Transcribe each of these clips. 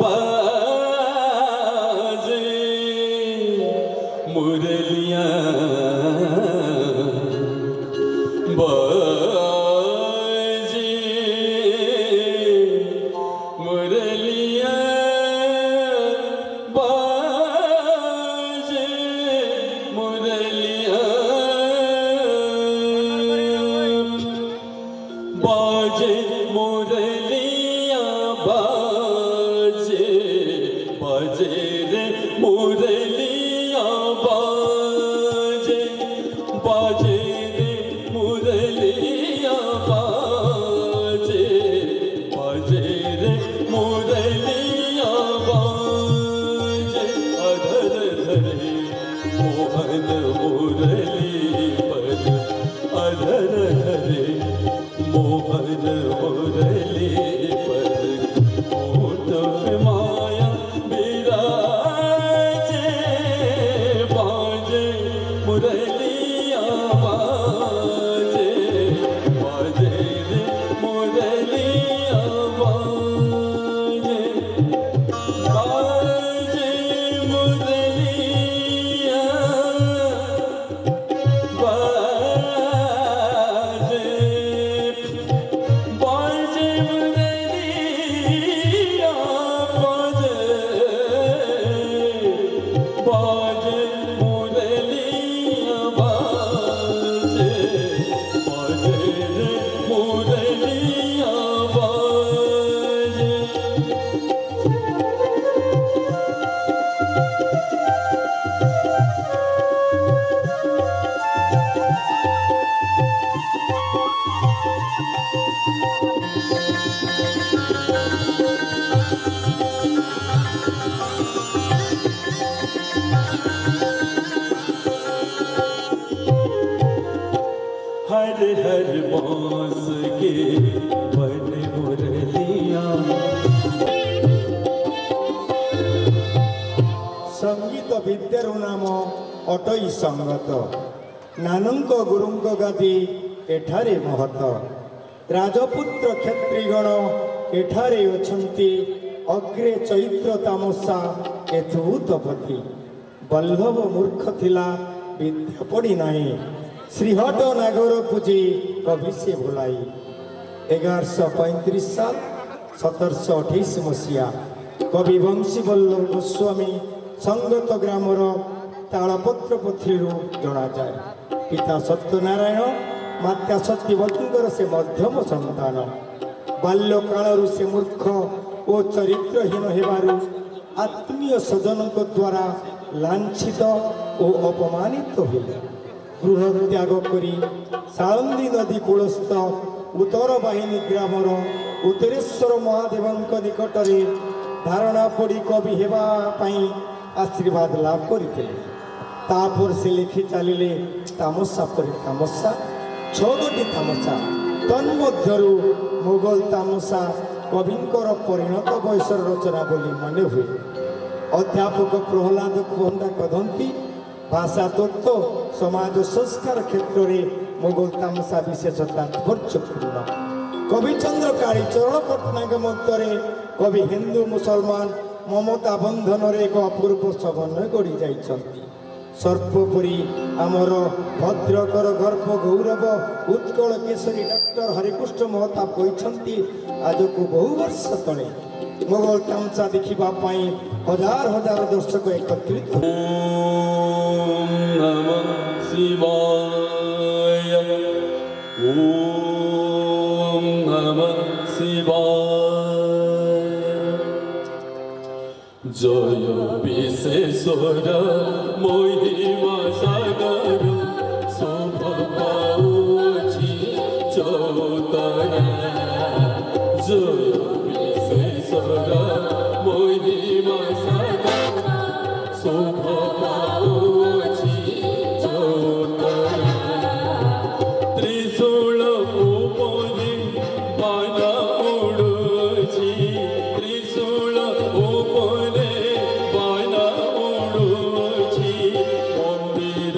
बाजे मुरलियाँ बाजे मुरलियाँ बाजे मुरलियाँ बाजे मुरलियाँ बाजे बाजे रे मुरलियाँ बाजे बाजे रे मुरलियाँ बाजे बाजे रे मुरलियाँ बाजे अधर धरे मोहन मुरली पर अधर धरे मोहन मुरली पर ओठ पे माया बिराजे बाजे मुरलियाँ बाजे बाजे रे मुरलियाँ बाजे बाजे मुरलियाँ बाजे बाजे मुरलियाँ बाजे बाजे मुरलियाँ बाजे बाजे रे मुरलियाँ बाजे हर हर बांस के बन मुरलियाँ संगीत विद्यार नाम अटई संगत नानक गुरुंक गादी एठारे महत राजपुत्र क्षत्रिगण एठारे अछंती अग्रे चैत्र तामसा एथुतपति बल्लभ मूर्ख थिला विद्या पड़ी नाही श्रीहट नागर पूजी कवि से भुलाई 1135 साल 1728 मसीहा कवि बंशी बल्लभ गोस्वामी संगत ग्रामर तालपत्र पोथी जना जाए पिता सत्यनारायण माता सत्यवतींकर से मध्यम संतान बाल्यकाल से मूर्ख और चरित्रहीन हेबारु आत्मीय सज्जनों द्वारा लांछित और अपमानित हुए गृह त्याग करी साळंदी नदी कूलस्थ उत्तर बाहिनी ग्रामर उत्तरेश्वर महादेव निकटरे धारणा पड़ी कवि हेबा पाई आशीर्वाद लाभ करते तापर से लिखि चलिले तामसा पर तामसा 6टी तामसा तन्मध्यरु मुगल तामसा कविंकर परिणत बयसर रचना बोली मन हुए अध्यापक प्रहलाद कुहंदा कथंती भाषा तत्व समाज संस्कार क्षेत्र में मुगल तामसा विशेष तात्पर्यपूर्ण कविचंद्र कालीचरण पट्टनायक मध्य कवि हिंदू मुसलमान ममता बंधन एक अपूर्व समन्वय गढ़ी जाइछंती सर्वोपरि आमर भद्रकर गर्भ गौरव उत्कल केशरी डॉक्टर हरिकृष्ण महताब कहते आज को बहु वर्ष तले मुगल तामसा देखा हजार हजार दर्शक एकत्रित ओम नमः शिवाय ओम नमः शिवाय जय विश्वेश्वर महिमा सागर शोभ पाउछि चौतरा जय विश्वेश्वर महिमा सागर शोभ पाउछि चौतरा त्रिशूल उपरि बाण उडुछि त्रिशूल उपरि बाण उडुछि मंदिर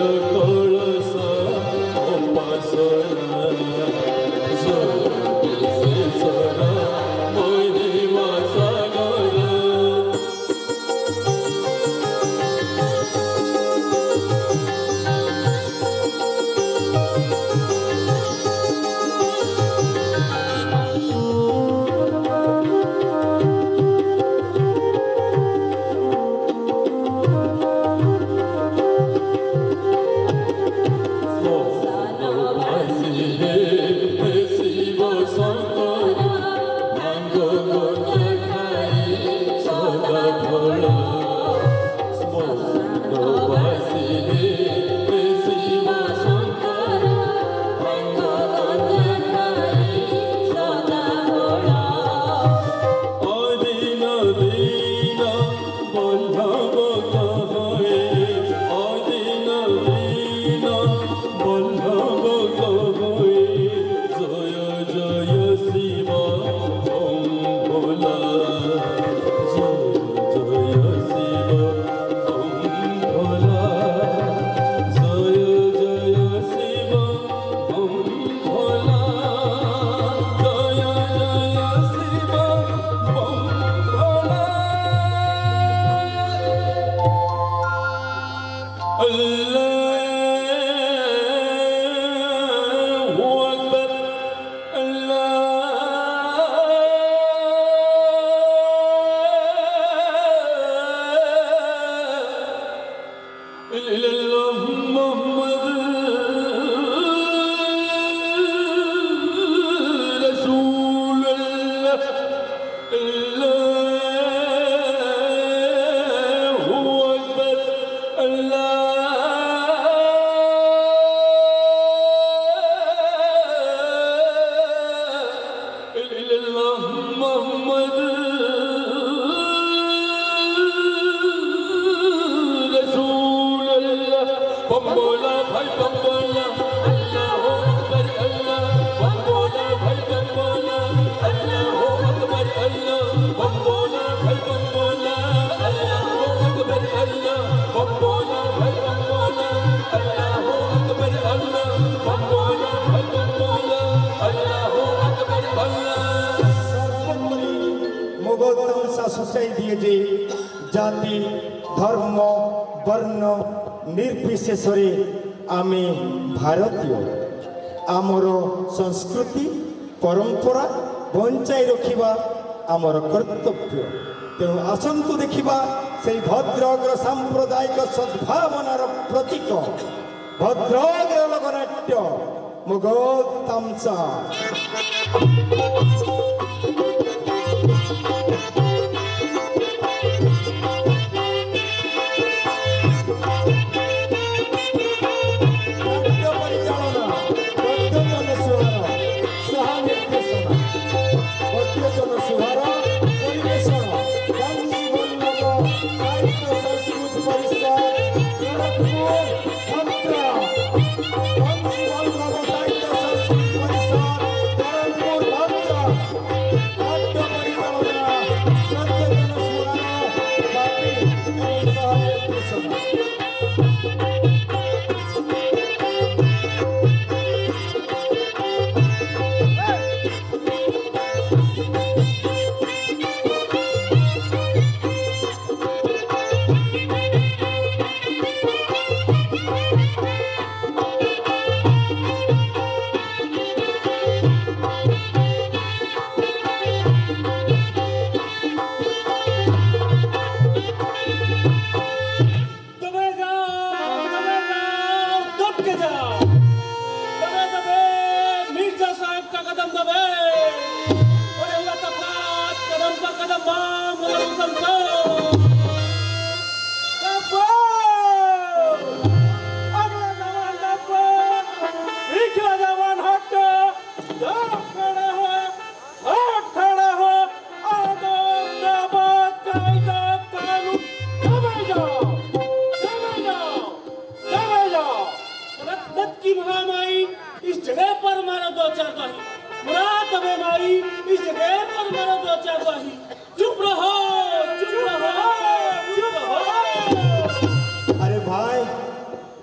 ভালোবাসা শুষাই দিয়ে যে জাতি ধর্ম বর্ণ নির্বিশেষে আমি ভারতীয় আমার সংস্কৃতি পরম্পরা বঞ্চাই রখিবা আমার কর্তব্য তেণু আসন্তু দেখিবা সেই ভদ্রগ্র সাম্প্রদায়িক সদ্ভাবনার প্রতীক ভদ্রগ্র লোকনাট্য মুঘল তামসা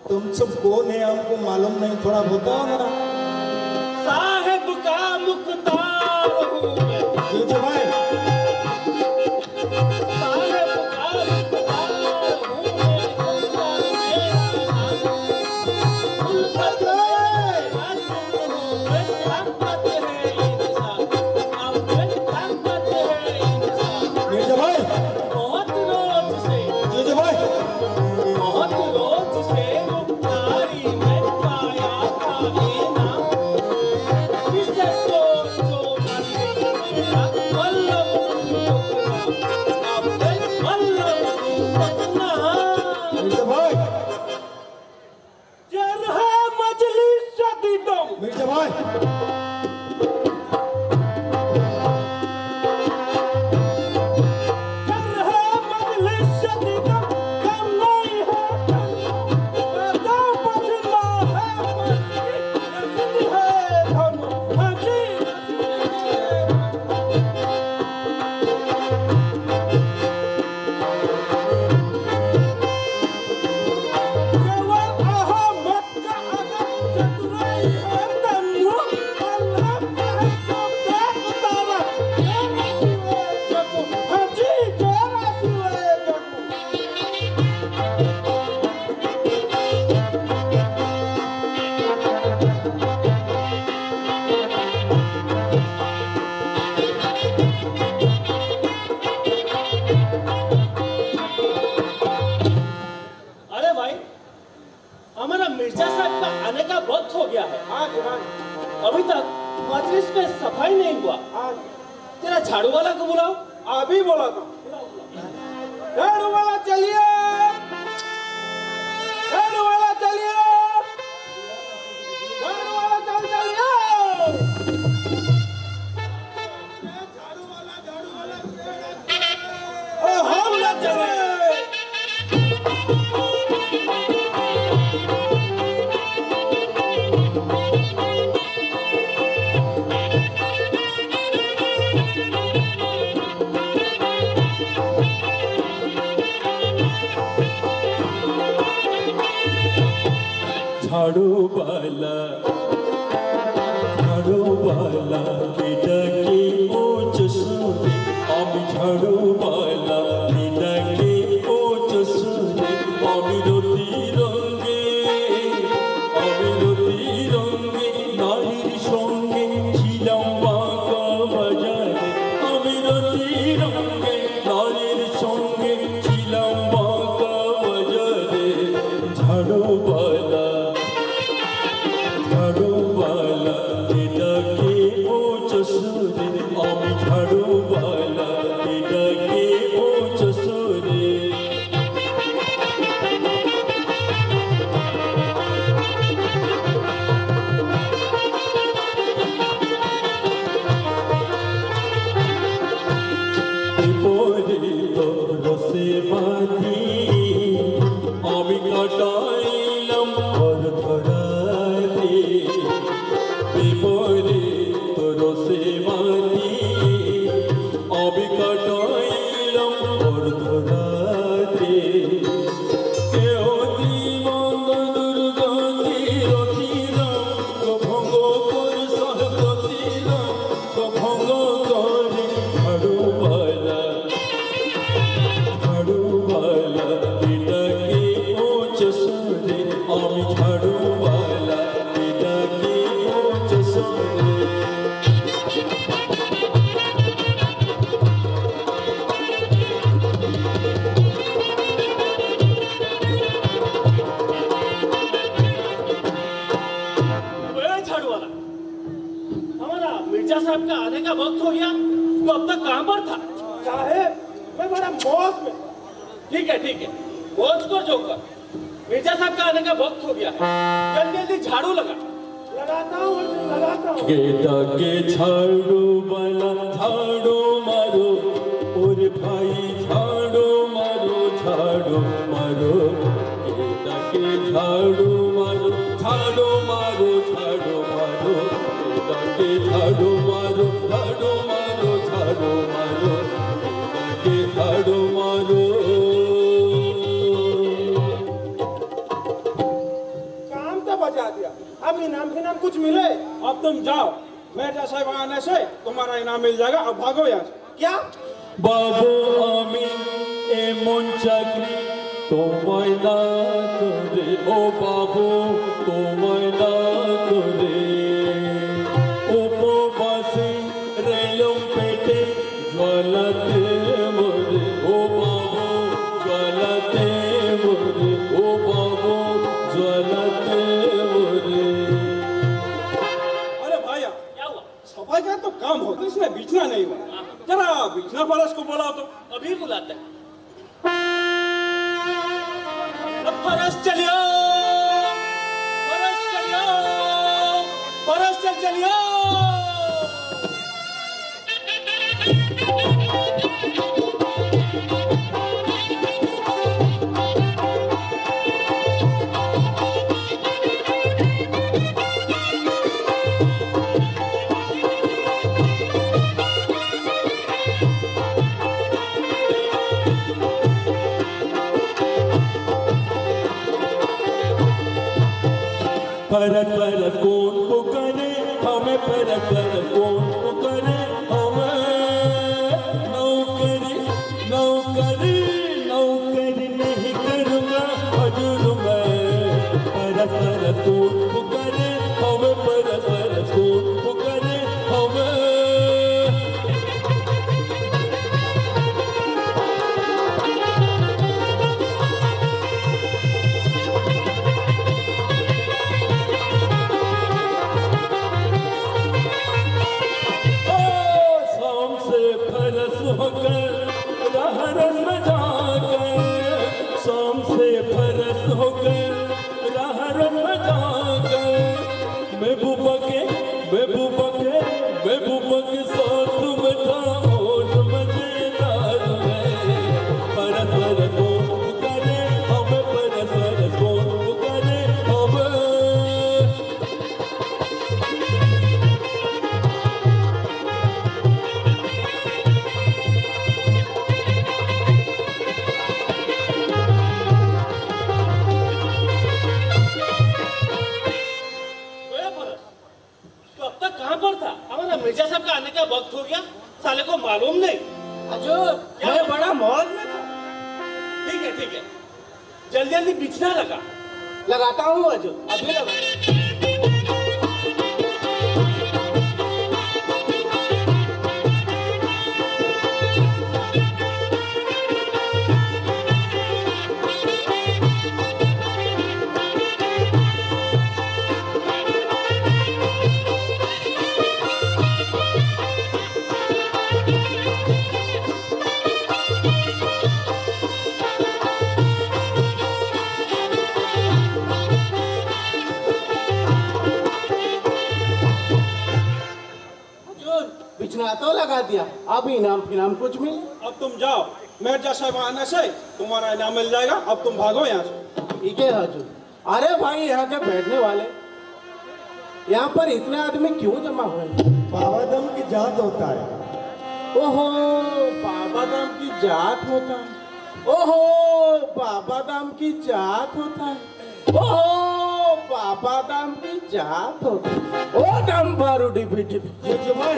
तुम सब कौन है हमको मालूम नहीं थोड़ा बताओ ना साहेब का मुख्तार हूँ मैं जो भाई साहेब का मुख्तार हूँ मैं उल्फत है इंसान अब ताकत है इंसान जो भाई बहुत रोज से जो भाई बहुत रोज से मिर्जा भाई मिर्जा साहब का आने का वक्त हो गया है। अभी तक मजलिस में सफाई नहीं हुआ। तेरा झाड़ू वाला को बुलाओ। अभी बोला था झाड़ू वाला चलिए, झाड़ू वाला चलिए, झाड़ू वाला चलिए। हम ना चले। झाड़ू वाला की डकी ऊंच सुने अब ঝাড়ুওয়ালা ডাকে উচ্চ সুরে অমিরতি রঙে নারীর সঙ্গে ছিলাম বাঁকা বাজারে অমিরতি রঙে নারীর সঙ্গে ছিলাম বাঁকা বাজারে ঝাড়ুওয়ালা ডাকে উচ্চ সুরে আমি ঝাড়ুওয়ালা ডাকে উচ্চ সুরে বিপরীত রসে বাঁধি আমি কাটাইলাম ঘর ধরাতে বিপরীত রসে বাঁধি আমি কাটাইলাম ঘর ধরাতে কেহ দিমন্দ দুর্গতি রচিলাম ভঙ্গ করে সহগতিলাম ভঙ্গ করে ঝাড়ুওয়ালা ডাকে উচ্চ সুরে আমি ঝাড়ুওয়ালা ডাকে উচ্চ সুরে ए, झाड़ू वाला हमारा मिर्जा साहब का आने का वक्त हो गया तो अब तक कहाँ पर था? साहेब मैं बड़ा मौज में। ठीक है मौज को जो कर मिर्जा साहब का आने का वक्त हो गया है जल्दी जल्दी झाड़ू लगा लगाता हूँ लगाता हूँ। ডাকে ঝাড়ুওয়ালা ঝাড়ু মারো ওরে ভাই ঝাড়ু মারো ডাকে ঝাড়ু মারো ডাকে ঝাড়ু মারো ডাকে ঝাড়ু মারো काम तो बजा दिया। अब इनाम फिनाम कुछ मिले। अब तुम जाओ, मिर्जा साहब आने से तुम्हारा इनाम मिल जाएगा। अब भागो यहाँ से। क्या? বাবু আমি এমন চাকরি তোমায় না করে ও বাবু তোমায় না করে উপবাসে রেলম পেটে জ্বালাতে মরে ও বাবু জ্বালাতে মরে ও বাবু জ্বালাতে মরে अरे भैया क्या हुआ? सफाई का तो काम होता है, इसमें बिछना नहीं हुआ। जरा बिछना फरस को बुलाओ तो। अभी बुलाते हैं अब फरस चलियो फरस चलियो परत परत कौन पुकारे हमें परत परत कौन पुकारे हमें नौकरी नौकरी नौकरी नहीं करूँगा हजूर मैं परत परत कौन पुकारे हमें परत परत कौन पुकारे हमें शाम से फरस होकर राह रस में जा ठीक है जल्दी जल्दी बिछना लगा। लगाता हूँ अर्जुन, अभी लगा। बिछना तो लगा दिया, अब इनाम फिनाम कुछ मिले। अब तुम जाओ, मिर्जा साहब आने से तुम्हारा इनाम मिल जाएगा। अब तुम भागो यहाँ से। ठीक है अर्जुन। अरे भाई यहाँ के बैठने वाले, यहाँ पर इतने आदमी क्यों जमा हुए हैं? बाबादम की जात होता है। ओहो बाबा दाम की जात होता है। ओहो बाबा दाम की जात होता है। ओहो बाबा दाम की जात होता है। ओ दम बारू डिपी डिपी। ये जो भाई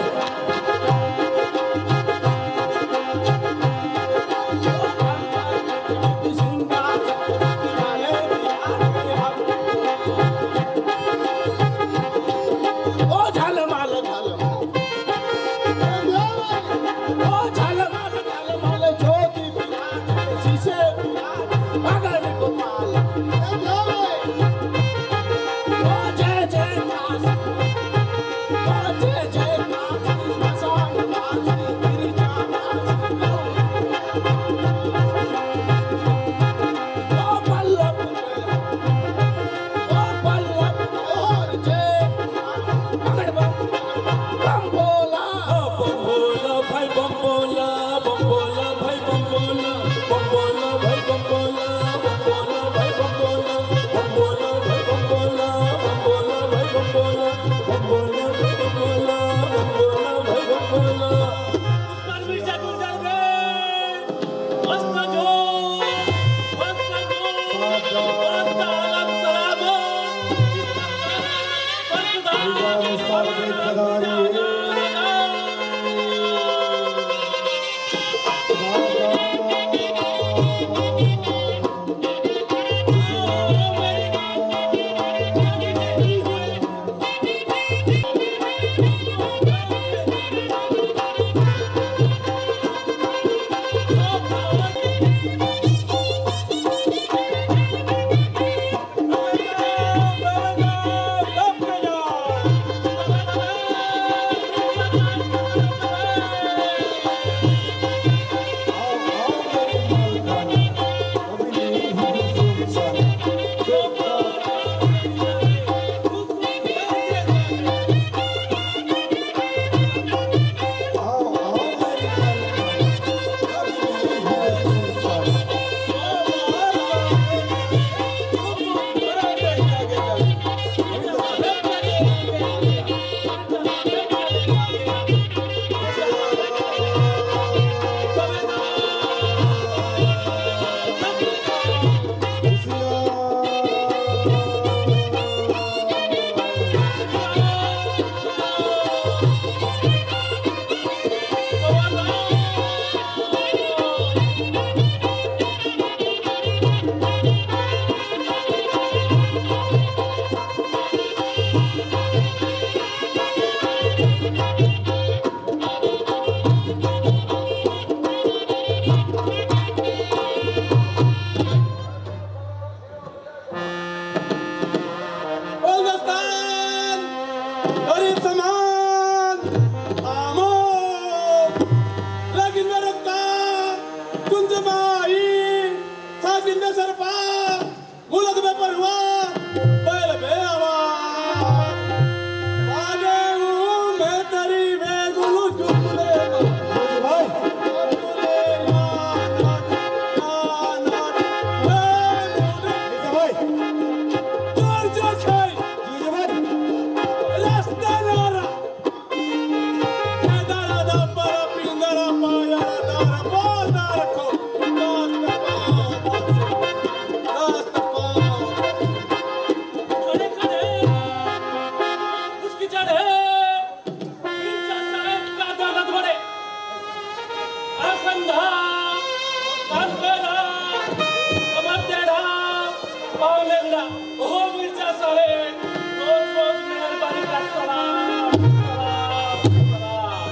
ओहो मिर्जा साहेब, रोज रोज मेहरबानी का सलाम सलाम सलाम।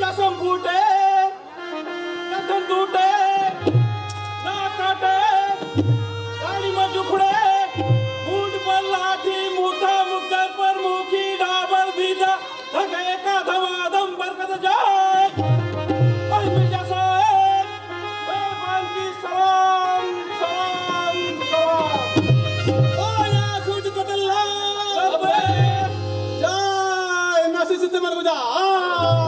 कसम फूटे कथन टूटे ना काटे गाड़ी में जुखड़े मूड पर लाठी मुठा मुक्कर पर मुखी डाबल भीजा धके का धमाधम बरकत जाए। ओए मिर्जा साहेब मेहमान की सलाम सलाम सलाम। ओ या खुद कतल्ला जाय नसी सिद्ध मन को जा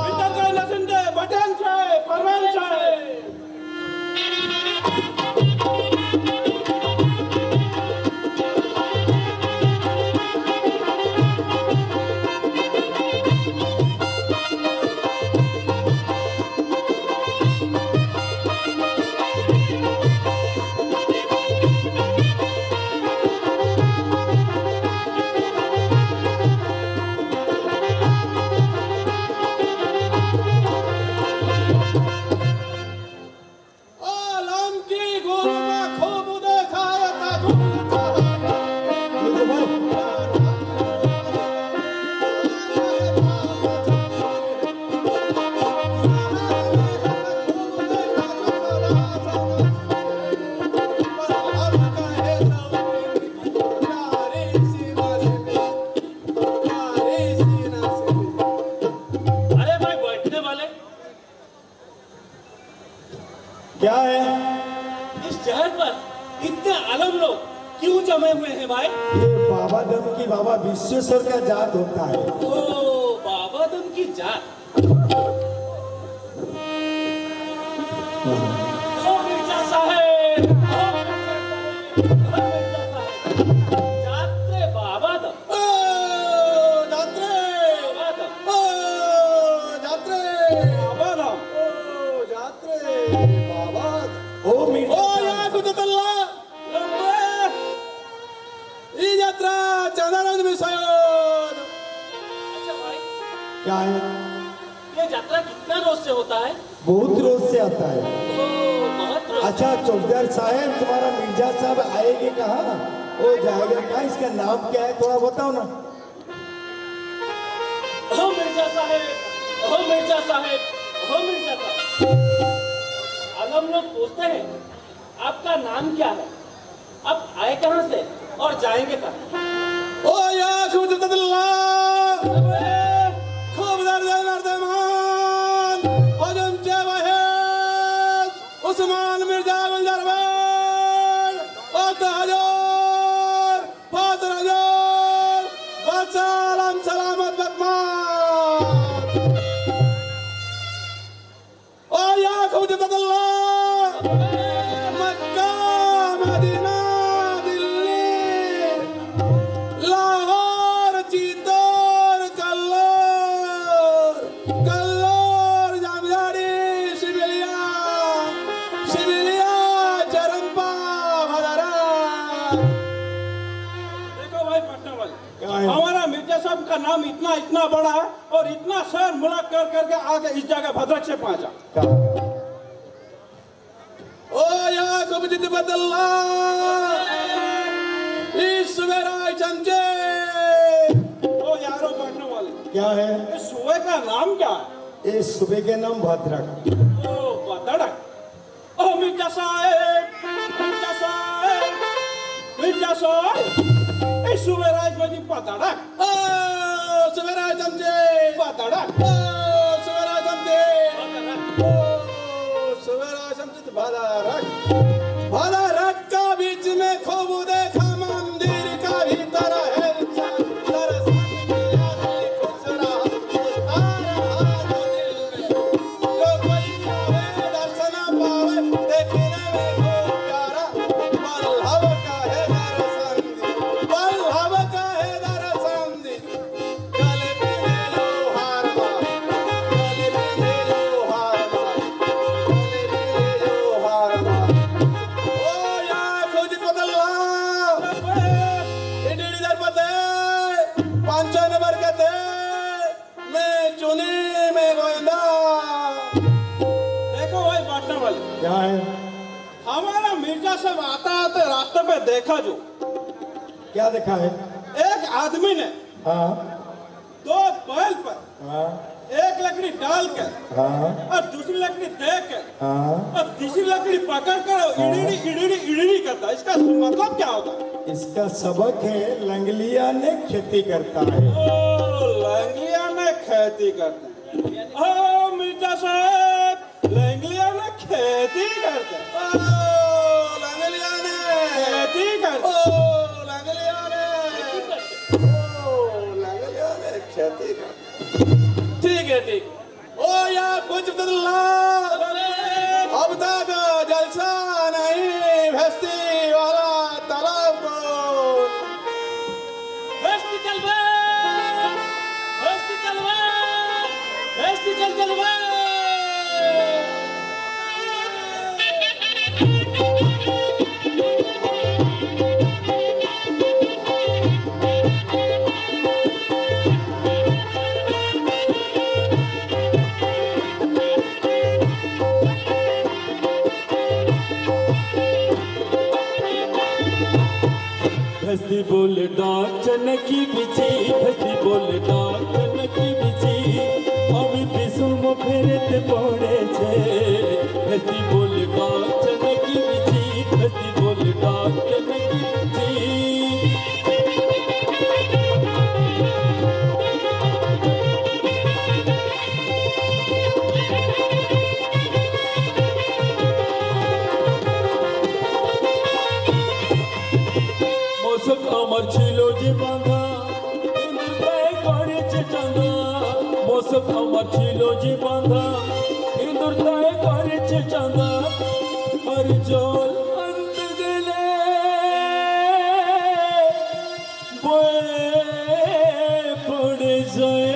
भीतर का नसिन दे बटन छे परवन छे। आलम की गुरुमा खूब देखाया था अरे भाई बैठने वाले, क्या है? इस शहर पर इतने आलम लोग क्यों जमे हुए हैं भाई? ये बाबा दम की बाबा विश्वेश्वर का जात होता है। ओ बाबा दम की जात। ओ मिर्जा साहेब, ओ मिर्जा साहेब, जात रे बाबा दम, जात्रे बाबा दम। जात्रे बाबा धाम जात्रे बाबा ओ ओ मिर्जा या कुतल्ला ई यात्रा चंदानंद मिसायोद। अच्छा भाई, क्या है? ये यात्रा कितना रोज से होता है? बहुत रोज से आता है। ओ बहुत रोज। अच्छा चौकीदार साहब, तुम्हारा मिर्जा साहब आएंगे कहाँ? वो जाएगा कहाँ? इसका नाम क्या है, थोड़ा बताओ ना। ओ मिर्जा साहेब, ओ मिर्जा साहेब, ओ मिर्जा साहेब, आलम लोग पूछते हैं आपका नाम क्या है, आप आए कहाँ से और जाएंगे कहाँ? ओ या कुतल्ला खूब दर्द मर्दमान हजम चे वहेद उस्मान मिर्जा गुलजरवान ओ तहजर फातर हजर बसलाम सलामत बकमान। ओ या कुतल्ला मक्का मदीना दिल्ली लाहौर चित्तौड़ कल्लोर कल्लोर जामझाड़ी शिबिलिया शिबिलिया चरंपा भदरा। देखो भाई पटना वाले, क्या है? हमारा मिर्जा साहब का नाम इतना इतना बड़ा है और इतना शहर मुलाक कर करके आके इस जगह भद्रक से पहुंचा। क्या? ओ या कुबजित बदल्ला इस सवेरा चमचे। ओ यारो पटना वाले, क्या है? इस सुबह का नाम क्या है? ये सुबह के नाम भद्रक। ओ बदड़क। ओ मिर्जा साहेब मिर्जा साहेब मिर्जा साहेब इस सवेरा बजी बदड़क। ओ सवेरा चमचे बदड़क। ओ सवेरा चमचे ओ सवेरा चमचे बदड़क। बदड़क का बीच में खूब देखा मंदिर का भीतर है दरअसल मेरा दिल खुश रहा उतार हाथ दिल में जो कोई आवे दर्शन पावे देखने में खूब प्यारा बल्लभ का है दर्शन बल्लभ का है दर्शन गले पीने लो हार मार गले पीने लो हार मार गले पीने लो हार मार। ओ या खुद बदल्ला इडली दर पते 5 नंबर के थे मैं चुनी में गोविंदा। देखो भाई पटना वाले, क्या है? हमारा मिर्जा साहब आता आते रास्ते पे देखा जो क्या देखा है? एक आदमी ने हाँ 2 बैल पर हाँ एक लकड़ी डालकर हाँ और दूसरी लकड़ी देकर हाँ। और तीसरी लकड़ी पकड़कर इड़ीड़ी करता है। इसका मतलब क्या होता है? इसका सबक है लंगलिया ने खेती करता है। ओ लंगलिया में खेती करते हैं। ओ मिर्जा साहब लंगलिया में खेती करते हैं। ओ लंगलिया ने खेती करते हैं। ओ लंगलिया ने खेती करते हैं। ठीक है ठीक। ओ यार कुछ बदला अब तक जलसा नहीं भस्ती वाला तालाब को भस्ती चल बे, भस्ती चल बे, भस्ती चल बे। भस्ती बोल डाचन की बिची, भस्ती बोल डाचन की बिची, अभी पिसुम फेरते पड़े छे। भस्ती बोल डाचन की बिची, भस्ती बोल डाचन की बिची। মশক আমার ছিল যে বাঁধা, ইঁদুর তাই করেছে চাঁদা। মশক আমার ছিল যে বাঁধা, ইঁদুর তাই করেছে চাঁদা। আর জল আনতে গেলে বয়ে পড়ে যায়।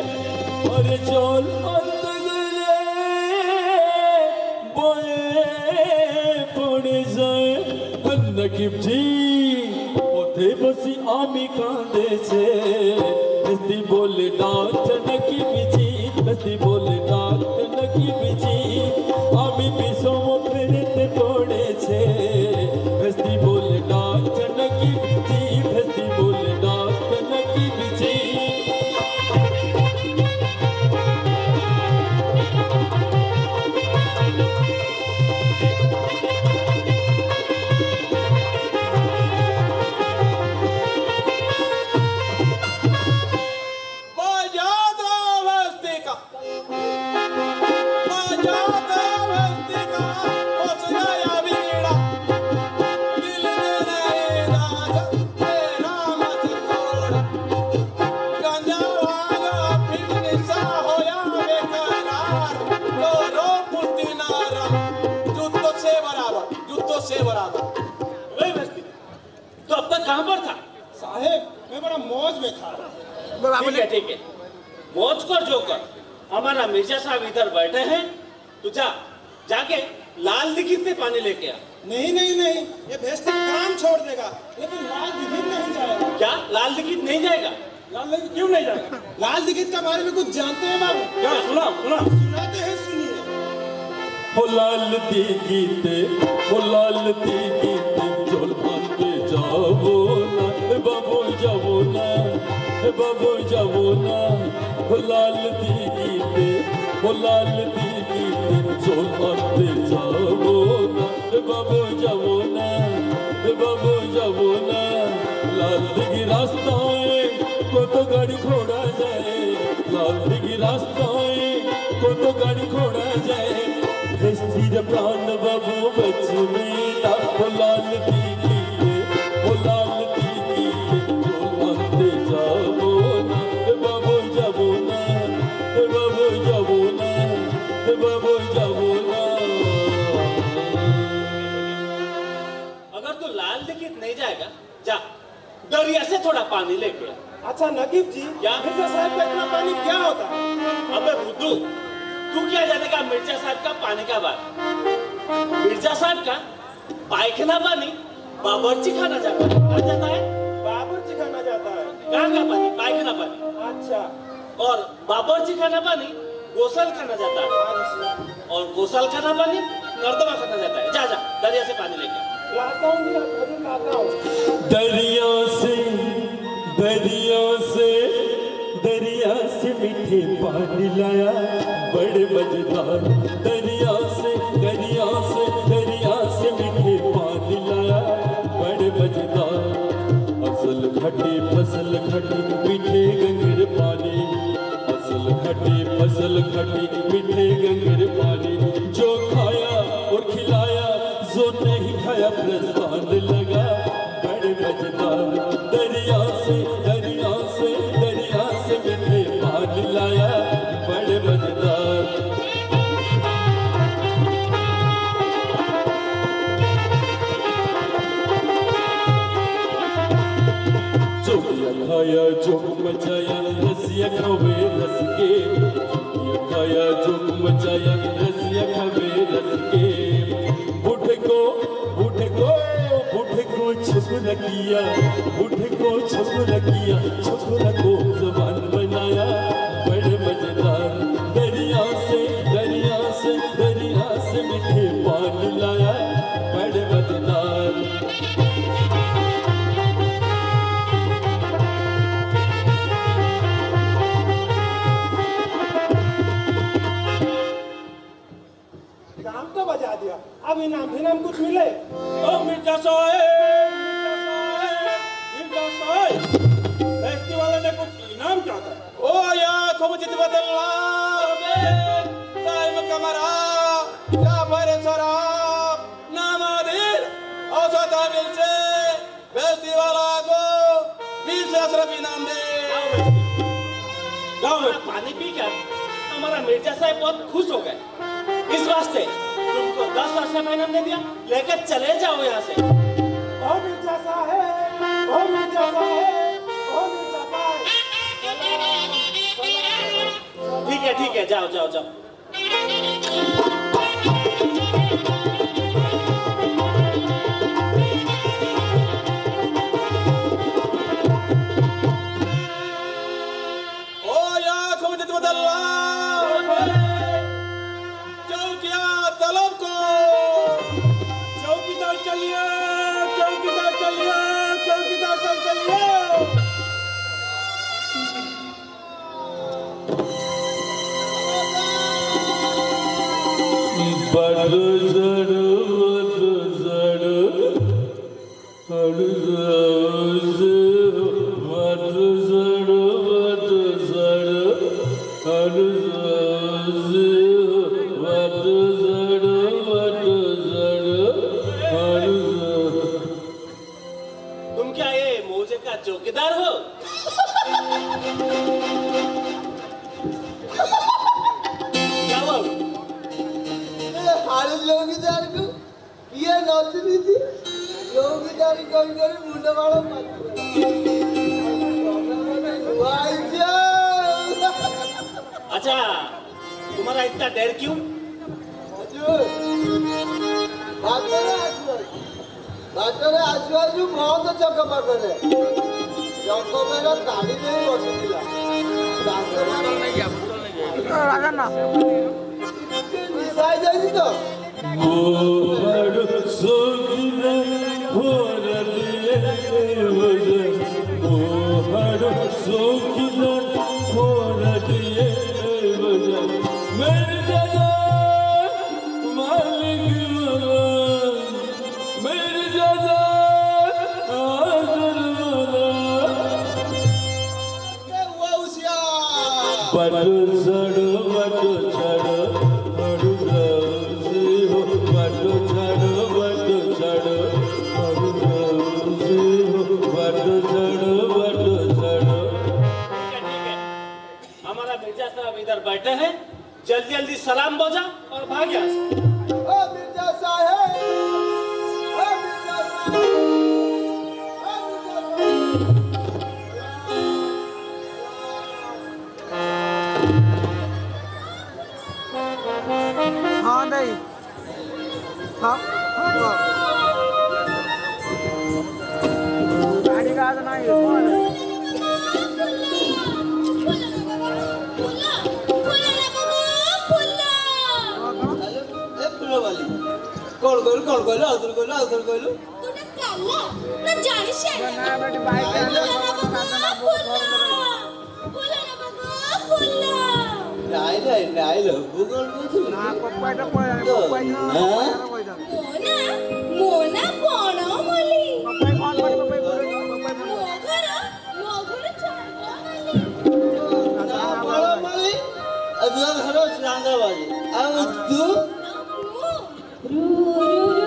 আর জল আনতে গেলে বয়ে পড়ে যায়। নকিব জি পথে বসি আমি কাঁদেছে। বস্তি বলে ডাক্তার নাকি বিচি, বস্তি বলে ডাক্তার নাকি বিচি, আমি বিষম ফেরতে পড়েছে। বস্তি বলে ডাক্তার নাকি বিচি, বস্তি বলে ডাক্তার নাকি বিচি। वही भस्ती, तो अब तक कहाँ पर था? साहेब मैं बड़ा मौज में था। ठीक है, मौज कर जो कर। हमारा मिर्जा साहब इधर बैठे हैं, तू जाके लाल दिखित से पानी लेके आ। नहीं नहीं नहीं, ये भेस्ती काम छोड़ देगा, लेकिन लाल दिखित नहीं जाएगा। क्या लाल दिखित नहीं जाएगा? लाल दिखित क्यों नहीं जाएगा? लाल दिखित के बारे में कुछ जानते हैं बाबू? क्या सुना सुनाते हैं, सुनिए। हो लाल दी गीते, हो लाल दी गीते, चोल भांगे जाओ ना, बाबू जाओ ना, बाबू जाओ ना। हो लाल दी गीते, हो लाल दी गीते, चोल भांगे जाओ ना, बाबू जाओ ना, बाबू जाओ ना। लाल दिगी रास्ताएं को तो गाड़ी घोड़ा जाए, लाल दिगी रास्ताएं को तो गाड़ी घोड़ा जाए। भेस्तीर प्राण बाबू बच मेरा, हो लाल दीदी, हो लाल दीदी, जो अंते जाओ ना, बाबू जाओ ना, बाबू जाओ ना, बाबू जाओ ना। अगर तू लाल दिखित नहीं जाएगा, जा दरिया से थोड़ा पानी लेके आ। अच्छा नकीब जी, क्या? मिर्जा साहब का इतना पानी क्या होता है? अबे बुद्धू, तू क्या जानेगा मिर्जा साहब का पानी का बात? मिर्जा साहब का पायखाना पानी बावर्ची खाना जाता है। बावर्ची खाना जाता है। कहाँ का पानी? पायखाना पानी। अच्छा और बावर्ची खाना पानी गोसल खाना जाता है, और गोसल खाना पानी नर्दमा खाना जाता है। जा दरिया से पानी लेके आ। लाता हूँ, लाता हूँ। दरिया से दरिया से मीठे पानी लाया बड़े मजेदार। दरिया से मीठे पानी लाया बड़े मजेदार। फसल खटी मीठे गंगेर पानी। फसल खटी मीठे गंगेर पानी। जो खाया और खिलाया, जो नहीं खाया प्रस्थान लगा बड़े मजेदार। दरिया से मीठे पानी लाया बड़े मजेदार। जोगिया खाया जोग मचाया रसिया खावे रस के। जोगिया खाया जोग मचाया रसिया खावे रस के। बूढ़े को छुपना किया, छुपना को जबान बनाया बड़े मजेदार। दरिया से मीठे पानी लाया बड़े मजेदार। नाम तो बजा दिया, अब इनाम कुछ मिले। ओ मिर्जा साहेब, बेस्ती वाले ने कुछ इनाम चाहता है। ओ या तुम जित बदलना टाइम कमरा या भरे शराब नामादीर औसत मिल से बेस्ती वाला को 20 अशरफ इनाम दे। हमारा पानी पीकर हमारा मिर्जा साहब बहुत खुश हो गए। इस वास्ते तुमको 10 अशरफ इनाम दे दिया, लेकर चले जाओ यहाँ से। ओ मिर्जा साहेब, ओ मिर्जा साहेब, ओ मिर्जा साहेब। ठीक है, जाओ। ओ या तुम जित बदलना चौकिया तलब को। चौकीदार चलिए। तुम क्या ये मौजे का चौकीदार हो? क्या हुआ? हाल जोगीदार को ये नौकरी थी। जोगीदारी कोई मुंडे वाला अच्छा, तुम्हारा इतना डर क्यों? बाटरे आजू बहुत चक पाखरे जखमेर ताली नहीं बसुला मिसाई जाइए तो हमारा मिर्जा साहब इधर बैठे हैं, जल्दी सलाम बजा और भाग यहाँ से। ओ मिर्जा साहेब, ओ मिर्जा साहेब, ओ मिर्जा साहेब। हाँ नहीं हाँ गाड़ी का नहीं कौन कहलु आउथर कहलु तू ना काला ना जानिस है ना बेटी बाइक রাইলো ভূগোল বুঝলি না মোনা মোনা কোণ মলি মোঘর মোঘর চাঁদা মালি আদুয়া ঘর চাঁদা বাজি আর তু রু রু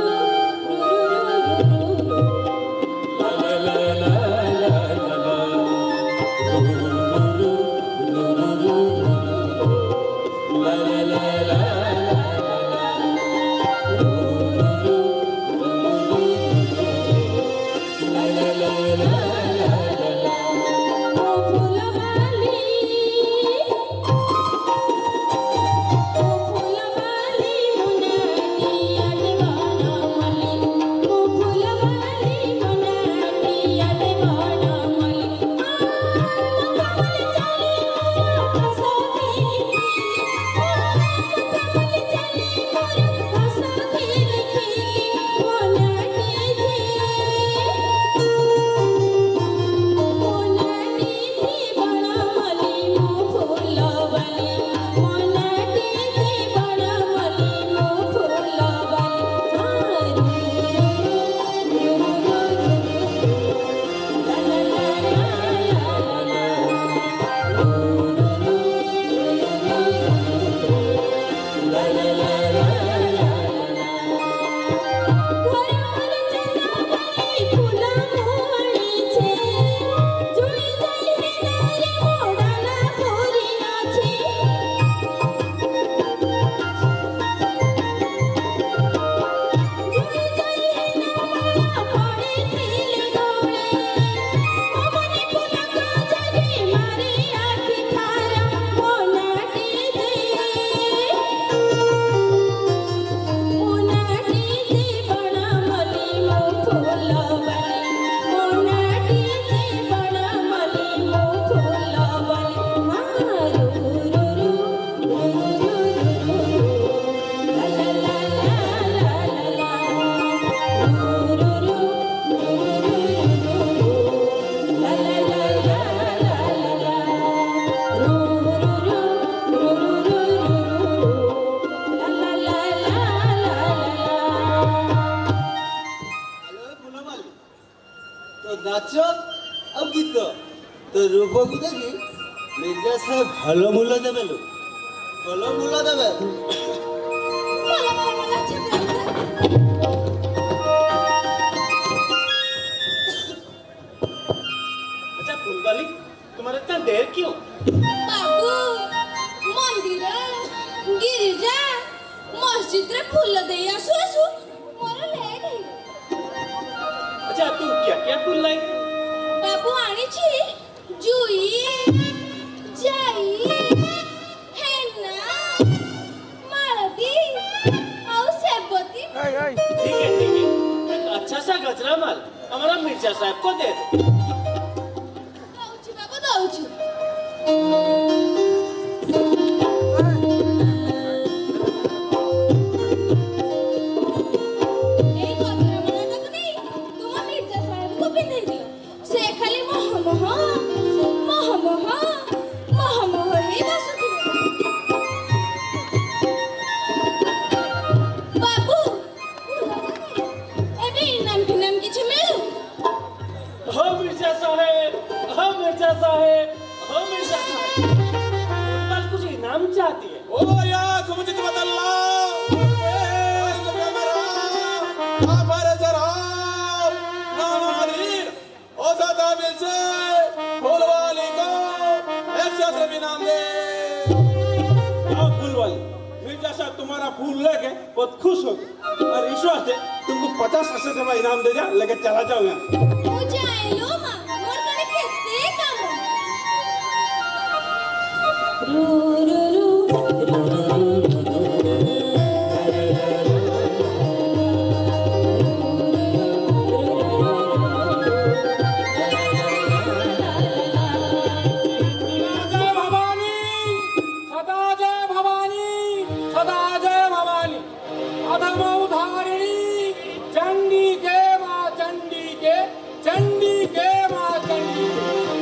নাচ আর গীত তো রূপকু দেখি মির্জা সাহেব ভালো মূল্য দেবে লোক ভালো মূল্য দেবে अच्छा फूलवाली तुम्हारा इतना देर क्यों बाबू मंदिर गिरिजा मस्जिद रे फूल दे आसु आसु मोर लेट है अच्छा तू क्या क्या फूल लाई बाबू आनी छी जुई जाई हेना मालती और सेबती ठीक है एक अच्छा सा गजरा माल हमारा मिर्जा साहब को दे दो दाउची बाबू दाउची कुछ इनाम चाहती है ओ यार तुम मुझे बदल लो मेरा आफर जरा नामारीर ओ सदा मिल से फूलवाली को एक साथ भी नाम दे क्या फूलवाली मिर्जा साहब तुम्हारा फूल लेके बहुत खुश हो गए और ईश्वर से तुमको 50% का इनाम दे जा लेके चला जाओ यहाँ मुझे आइलो मां मोर कने केते काम रू रू रू चंडी के माँ चंडी के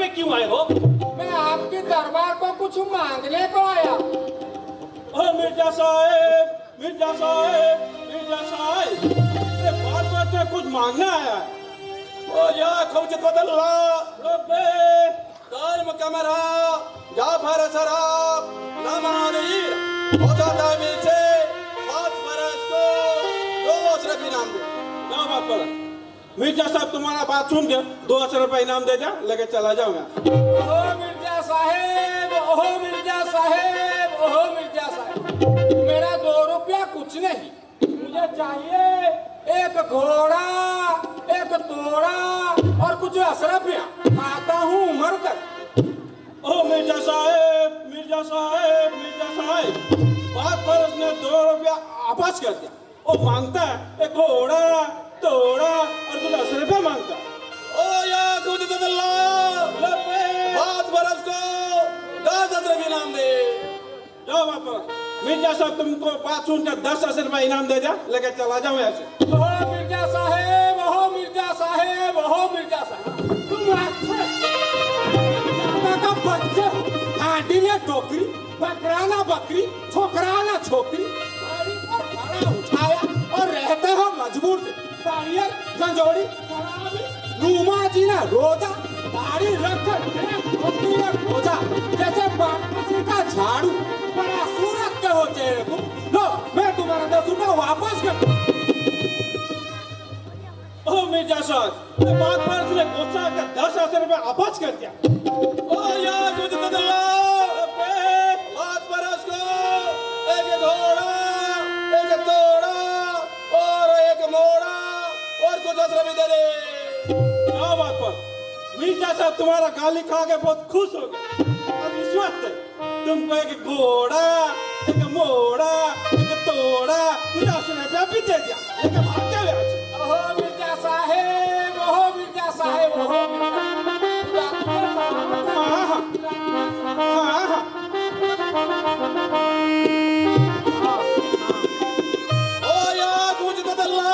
में क्यों आए हो? मैं आपके दरबार को कुछ मांगने को आया। ओ मिर्जा साहेब, मिर्जा साहेब, मिर्जा साहेब, अरे बात में कुछ मांगना आया है। ओ या खौच बदल्ला रब्बे दाइम कमरा जाफर सराब नमानी होता ताबिल से 5 बरस को 2 अशरफ इनाम दे। क्या बात पर मिर्जा साहब तुम्हारा बात सुन के 2 अशरफ इनाम दे जा, लेके चला जाऊँ मैं। ओहो मिर्जा साहेब, ओहो मिर्जा साहेब, ओहो मिर्जा साहेब, मेरा 2 रुपया कुछ नहीं, मुझे चाहिए एक घोड़ा, एक तोड़ा और कुछ अशरफियाँ। खाता हूँ उम्र तक। ओ मिर्जा साहेब, मिर्जा साहेब, मिर्जा साहेब, बात पर उसने 2 रुपया वापस कर दिया। वो मांगता है एक घोड़ा, तोड़ा और कुछ अशरफियाँ मांगता है। ओ या खुद बदल्ला बात बरस को 10 अशरफ इनाम दे। जाओ वापस। मिर्जा साहब तुमको बात सुनकर 10 अशरफ इनाम दे जा, लेके चला जाओ यहाँ से। ओहो मिर्जा साहेब, ओहो मिर्जा साहेब, ओहो मिर्जा साहेब, तुम अच्छे का बच्चे, हांडी में टोकरी, बकराना बकरी, छोकराना छोकरी, गाड़ी पर खड़ा उठाया और रहते हो मजबूर से। नारियल, गंजोड़ी, शराबी, नुमा जी ना रोजा, दाढ़ी रखकर टोकरी और रोजा, जैसे बापसी का झाड़ू, बड़ा सूरत के हो चेहरे को। लो, मैं तुम्हारा 10 रुपया वापस कर। ओ मिर्जा साहब, ये बात पर उसने गुस्सा कर 10 अशरफ वापस कर दिया। ओ या खुद बदल्ला बात बरस को एक घोड़ा, एक तोड़ा और एक मोड़ा और कुछ अशरफ दे दे। क्या बात पर मिर्जा साहब तुम्हारा गाली खा के बहुत खुश हो गए। अब इस वक्त तुमको एक घोड़ा, एक मोड़ा, एक तोड़ा कुछ अशरफ भी दे दिया, लेकिन भाग जाओ यहाँ से। ओहो मिर्जा साहेब, ओहो मिर्जा साहेब, ओहो मिर्जा साहेब। हाँ हाँ हाँ हाँ। ओ या कुछ बदल्ला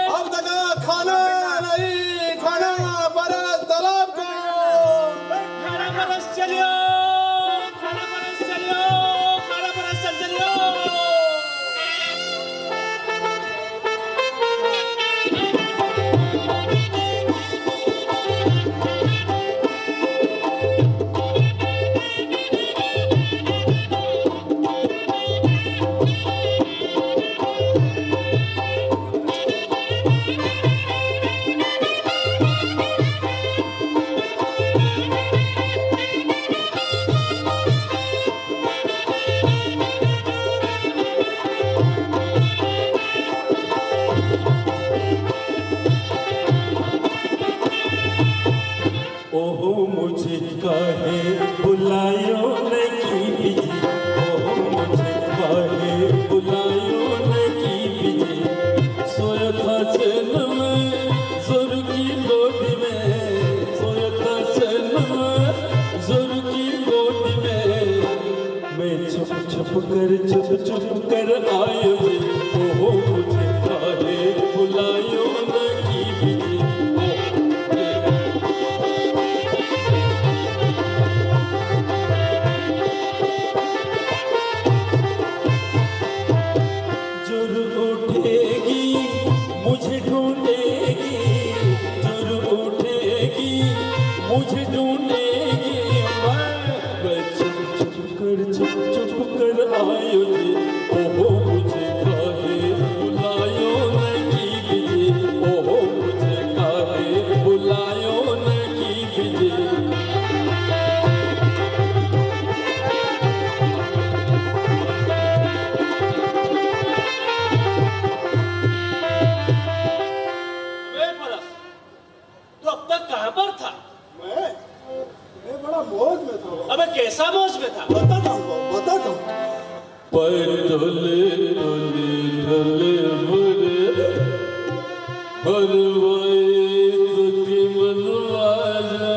अब तक खाना नहीं, खाना बरस तलब को। खाना बरस चलियो, खाना बरस चलियो, खाना बरस चल चलियो। ओहो मुझे काहे बुलायो नहीं बिजी, ओहो मुझे काहे बुलायो नहीं बिजी, सोया था चैन में जोर की गोदी में, सोया था चैन में जोर की गोदी में, मैं छुप छुप कर आयो जी, ओहो मुझे काहे बुलायो नहीं बिजी। जुर उठेगी मुझे ढूंढेगी, जुर उठेगी मुझे ढूंढेगी, मैं चुप कर आयो जी, ओहो मुझे काहे बुलायो नहीं बिजी, ओहो मुझे काहे बुलायो नहीं बिजी। अबे परस, तू अब तक कहाँ पर था? मैं बड़ा मौज में था। अबे कैसा मौज में था? बताता हूँ। पर डोले डोले डोले हरवाए तुझी मनवाजा,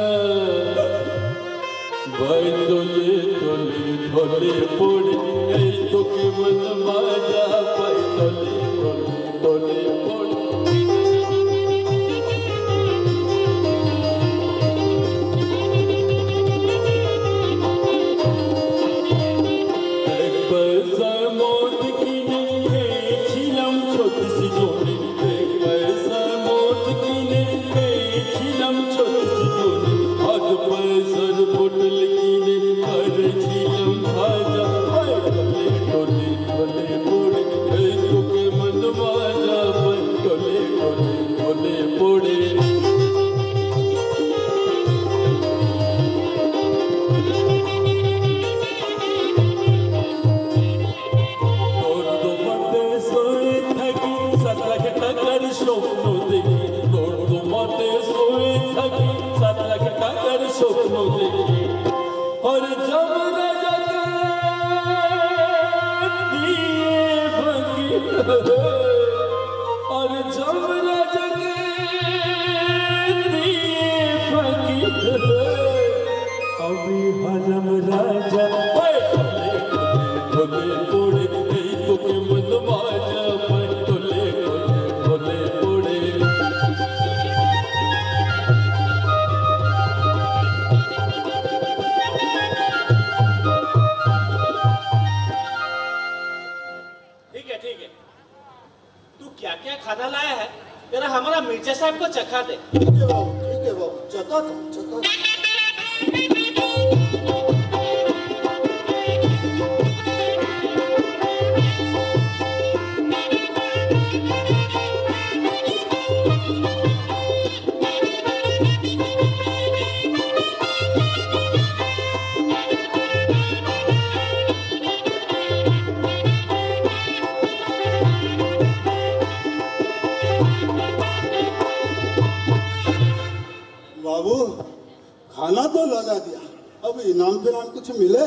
भाई डोले डोले डोले पड़ी गई तुझी मनवाजा, भाई डोले डोले डोले पड़ी। স্বপ্ন দেখি আর জব রাজাকে দিয়ে ভাঙি আর জব রাজাকে দিয়ে ভাঙি আমি হলাম রাজা ঢলে পড়ে এই তোকে মন মাজা পায় ঢলে ঢলে পড়ে ठीक है तू क्या क्या खाना लाया है तेरा हमारा मिर्जा साहब को चखा दे। ठीक है बाबू चखा था बाबू खाना तो लगा दिया, अब इनाम विनाम कुछ मिले?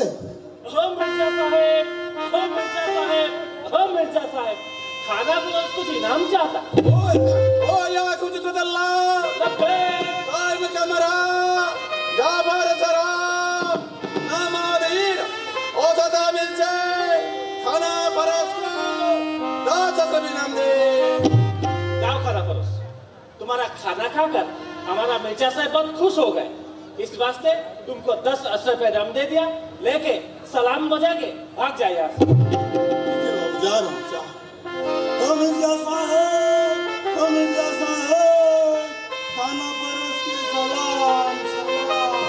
हो मिर्जा साहब, हो मिर्जा साहब, हो मिर्जा साहब, खाना को कुछ इनाम चाहता। ओ या कुछ तो दल्ला लब्बैक, टाइम कैमरा जाबर सराब नामादीर औसता मिलसे खाना परस को 10 इनाम दे। जाओ खाना परोस। तुम्हारा खाना खाकर हमारा मिर्जा साहब बहुत खुश हो गए, इस वास्ते तुमको 10 अशरफ इनाम दे दिया, लेके सलाम बजा के भाग जाए यहाँ से। जा रहा हूँ जा। ओ मिर्जा साहब, ओ मिर्जा साहब, खाना परस के सलाम सलाम सलाम।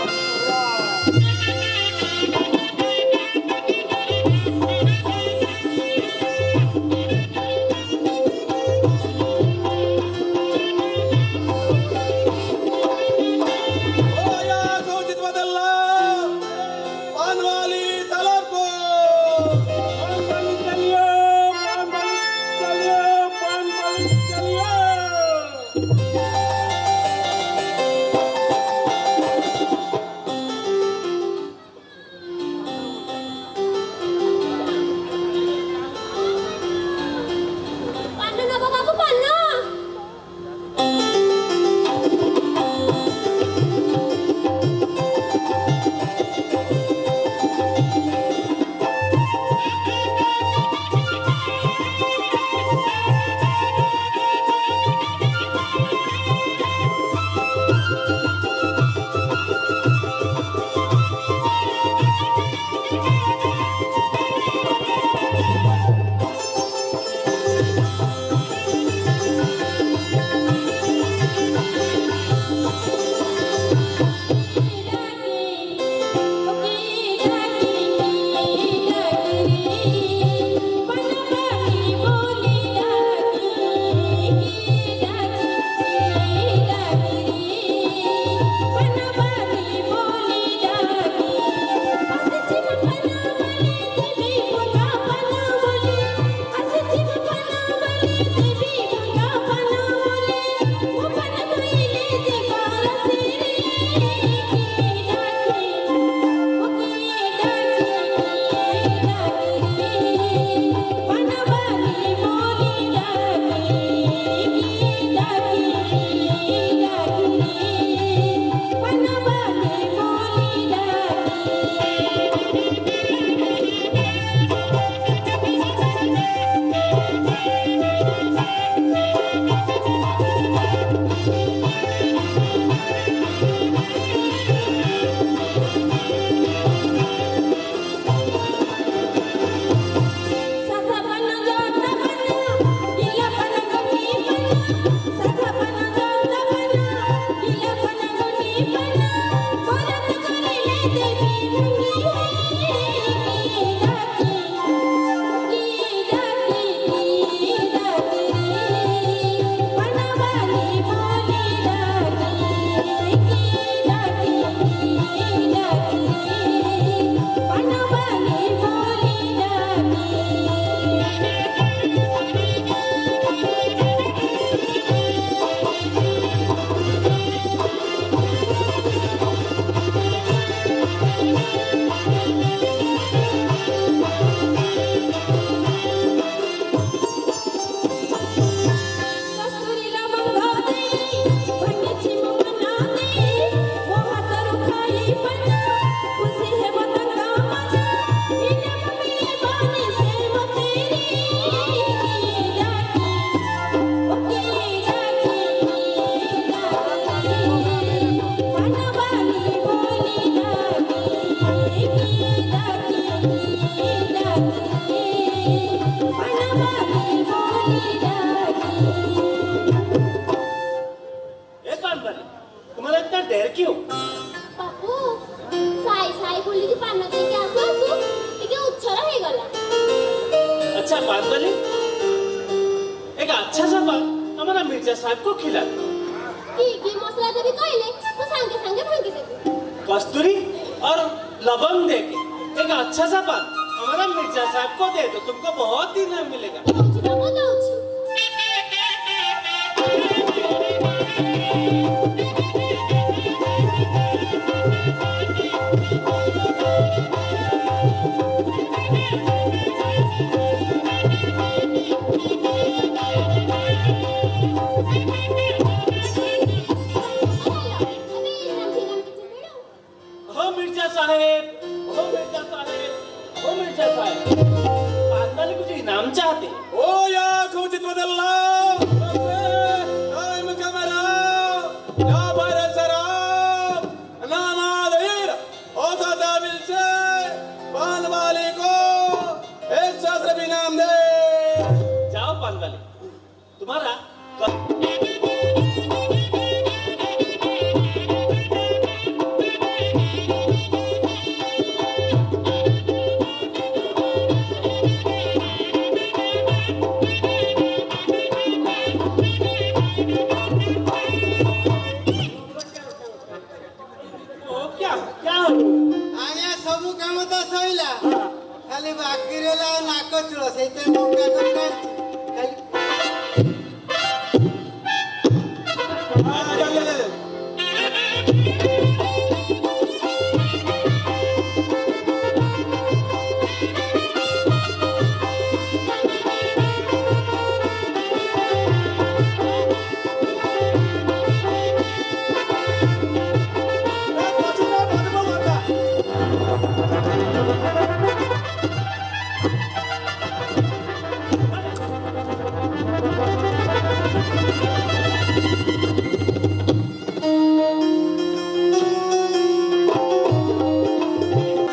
ओ या कुछ तो दल्ला पान वाली तलब को पान वाली चलिए पान वाली चलिए पान वाली चलिए ବାପୁ ସାଇ ସାଇ ବୁଲିକି ପାନ ଦେଇକି ଆସୁ ଆସୁ ଟିକେ ଉଚ୍ଚର ହେଇଗଲା। अच्छा बात वाली एक अच्छा सा पान हमारा मिर्जा साहब को खिला दो। की मसला देवी कहले तो संगे संगे भांगी देवी। कस्तूरी और लवंग दे के एक अच्छा सा पान हमारा मिर्जा साहब को दे दो, तुमको बहुत दिन में मिलेगा। दउची बाबू दउची। हो मिर्जा साहेब, हो मिर्जा साहेब, हो मिर्जा साहेब, पान वाले कुछ इनाम चाहते हैं। ओ या खुचित बदलला टाइम कैमरा या भारत शराब नामादीर ओ दाबिल से पान वाले को एक शास्त्र भी नाम दे। जाओ पान वाले, तुम्हारा क्या क्या हो? ଆଜ୍ଞା ସବୁ କାମ ତ ସଇଲା ଖାଲି ବାକି ରହିଲା ଆଉ ନାକ ଚୂଳ ସେଇଥିପାଇଁ ମକା କରିକି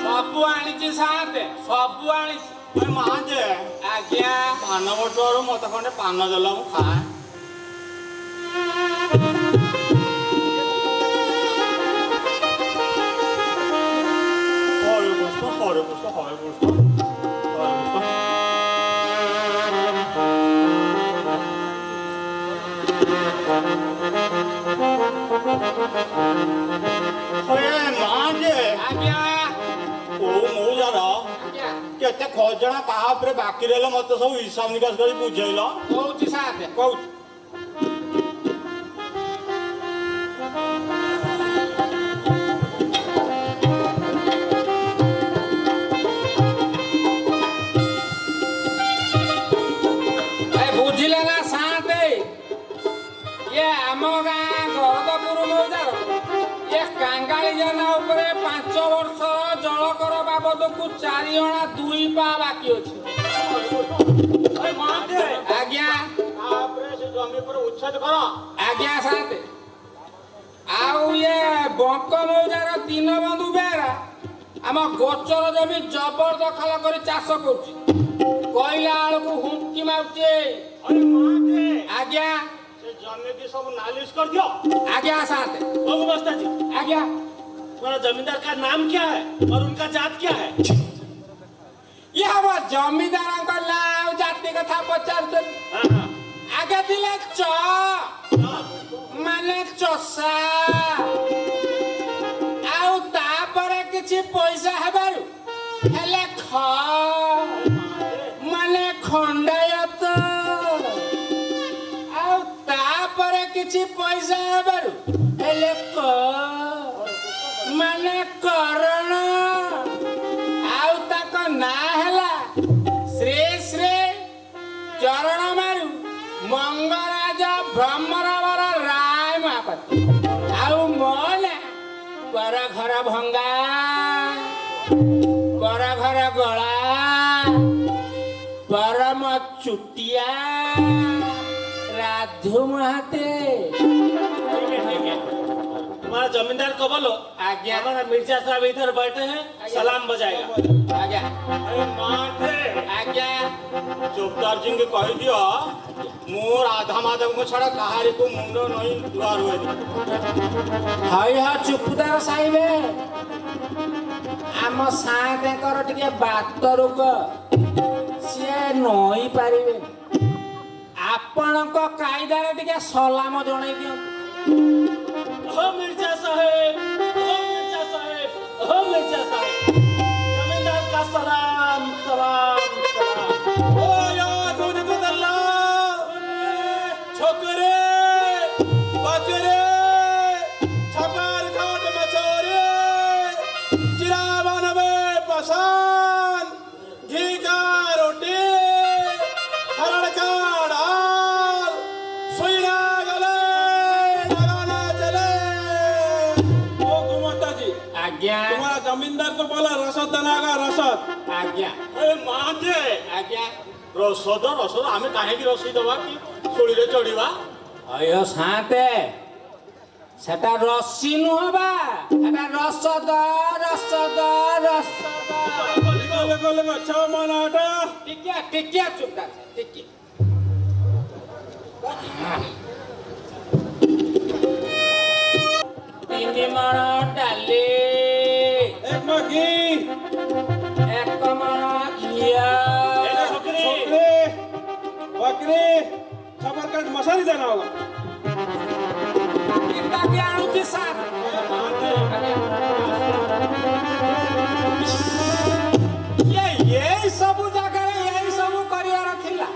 ସବୁ ଆଣିଛି ସାତେ ସବୁ ଆଣିଛି ମା ଯେ ଆଜ୍ଞା ପାନ ବଟୁଆରୁ ମତେ ଖଣ୍ଡେ ପାନ ଦେଲ ମୁଁ ଖାଏ। ହରେ କୃଷ୍ଣ ହରେ କୃଷ୍ଣ ହରେ କୃଷ୍ଣ ହରେ କୃଷ୍ଣ। ହରେ ମା ଯେ ଆଜ୍ଞା କୋଉ ମଉଜାର କେତେ ଖଜଣା କାହା ଉପରେ ବାକି ରହିଲେ ମତେ ସବୁ ହିସାବ ନିକାଶ କରି ବୁଝେଇଲ। କହୁଛି ସାଥେ କହୁଛି। ବୁଝିଲେ ନା ସାଥେ ଇଏ ଆମ ଗାଁ ଗରଦପୁର ମଉଜାର ଏ କାଙ୍ଗାଳି ଜେନା ଉପରେ 5 ବର୍ଷ ଜଳକର ବାବଦକୁ 4 ଅଣା 2 ପା ବାକି ଅଛି। ଆଜ୍ଞା ଜମି ଉପରେ ଉଚ୍ଛେଦ କର। ଆଜ୍ଞା ସାଥେ ଆଉ ଇଏ ବଙ୍କ ମଉଜାର 3 ବନ୍ଧୁ ବେହେରା ଆମ ଗୋଚର ଜମି ଜବରଦଖଲ କରି ଚାଷ କରୁଛି। କହିଲା ବେଳକୁ ହୁଙ୍କି ମାରୁଛି। ଆଜ୍ଞା जमी की सब नालिश कर दियो। आज्ञा साथ बाबू बस्ता जी, आज्ञा। तुम्हारा जमींदार का नाम क्या है और उनका जात क्या है? यह वो जमींदार का नाम जाति कथा पचार आगे दिले च माने चोसा आउ तापरे किछि पैसा हेबारु हेले ख माने खंडायत आउ तापरे किछि पैसा हेबारु हेले क माने करण आउ ताक ना हेला श्री श्री चरण मारु मंगराज भ्रमरवर राय महापात्र आउ मोना पर घर भंगा पर घर गला परम चुटिया राधु महाते। तुम्हारा हमारा जमींदार को बोलो आज्ञा। हमारा मिर्जा साहब इधर बैठे हैं, सलाम बजाएगा। आज्ञा अरे माथे आज्ञा चौकीदार जी के कह दियो मोर आधा माधव को छड़ा कहारी को मुंडो नहीं द्वार हुए हाय हा चुपदार साहिबे आम साहेबଙ୍କର ଟିକେ ବାତରୁକ ସିଏ ନଇ ପାରିବେ ଆପଣଙ୍କ କାଇଦାରେ ଟିକେ ସଲାମ ଜଣେଇ ଦିଅନ୍ତୁ। हो मिर्जा साहेब, हो मिर्जा साहेब, हो मिर्जा साहेब, जमींदार का सलाम सलाम सलाम। ओ यार तुझे तो दल्ला छोकरे बकरे छपार खाट मचोरे चिरावन में पसान घी का रोटी हरड़ का दाल सुईना गले लगाना चले। ओ गुमाता जी आज्ञा तुम्हारा जमींदार तो बोला रसद दनागा रसद। आज्ञा ए माजे आज्ञा रसद रसद आमे काहेकि रसी दबा कि सोळीरे चढिबा। अयो साते সেটা রশ্মি নুহবা এটা রসদ রসদ রসদ लगा लगा लगा अच्छा मनाटा টিকিয়া টিকিয়া চুপ আছে টিকিয়া তিন মণ ডালি एक मगी এক মণ ঘিয়া छोकरे बकरे छपर काट मसाली देना होगा। কিতা কি আনুছি স্যার এই সবু জায়গায় এই সবু করিবার থিলা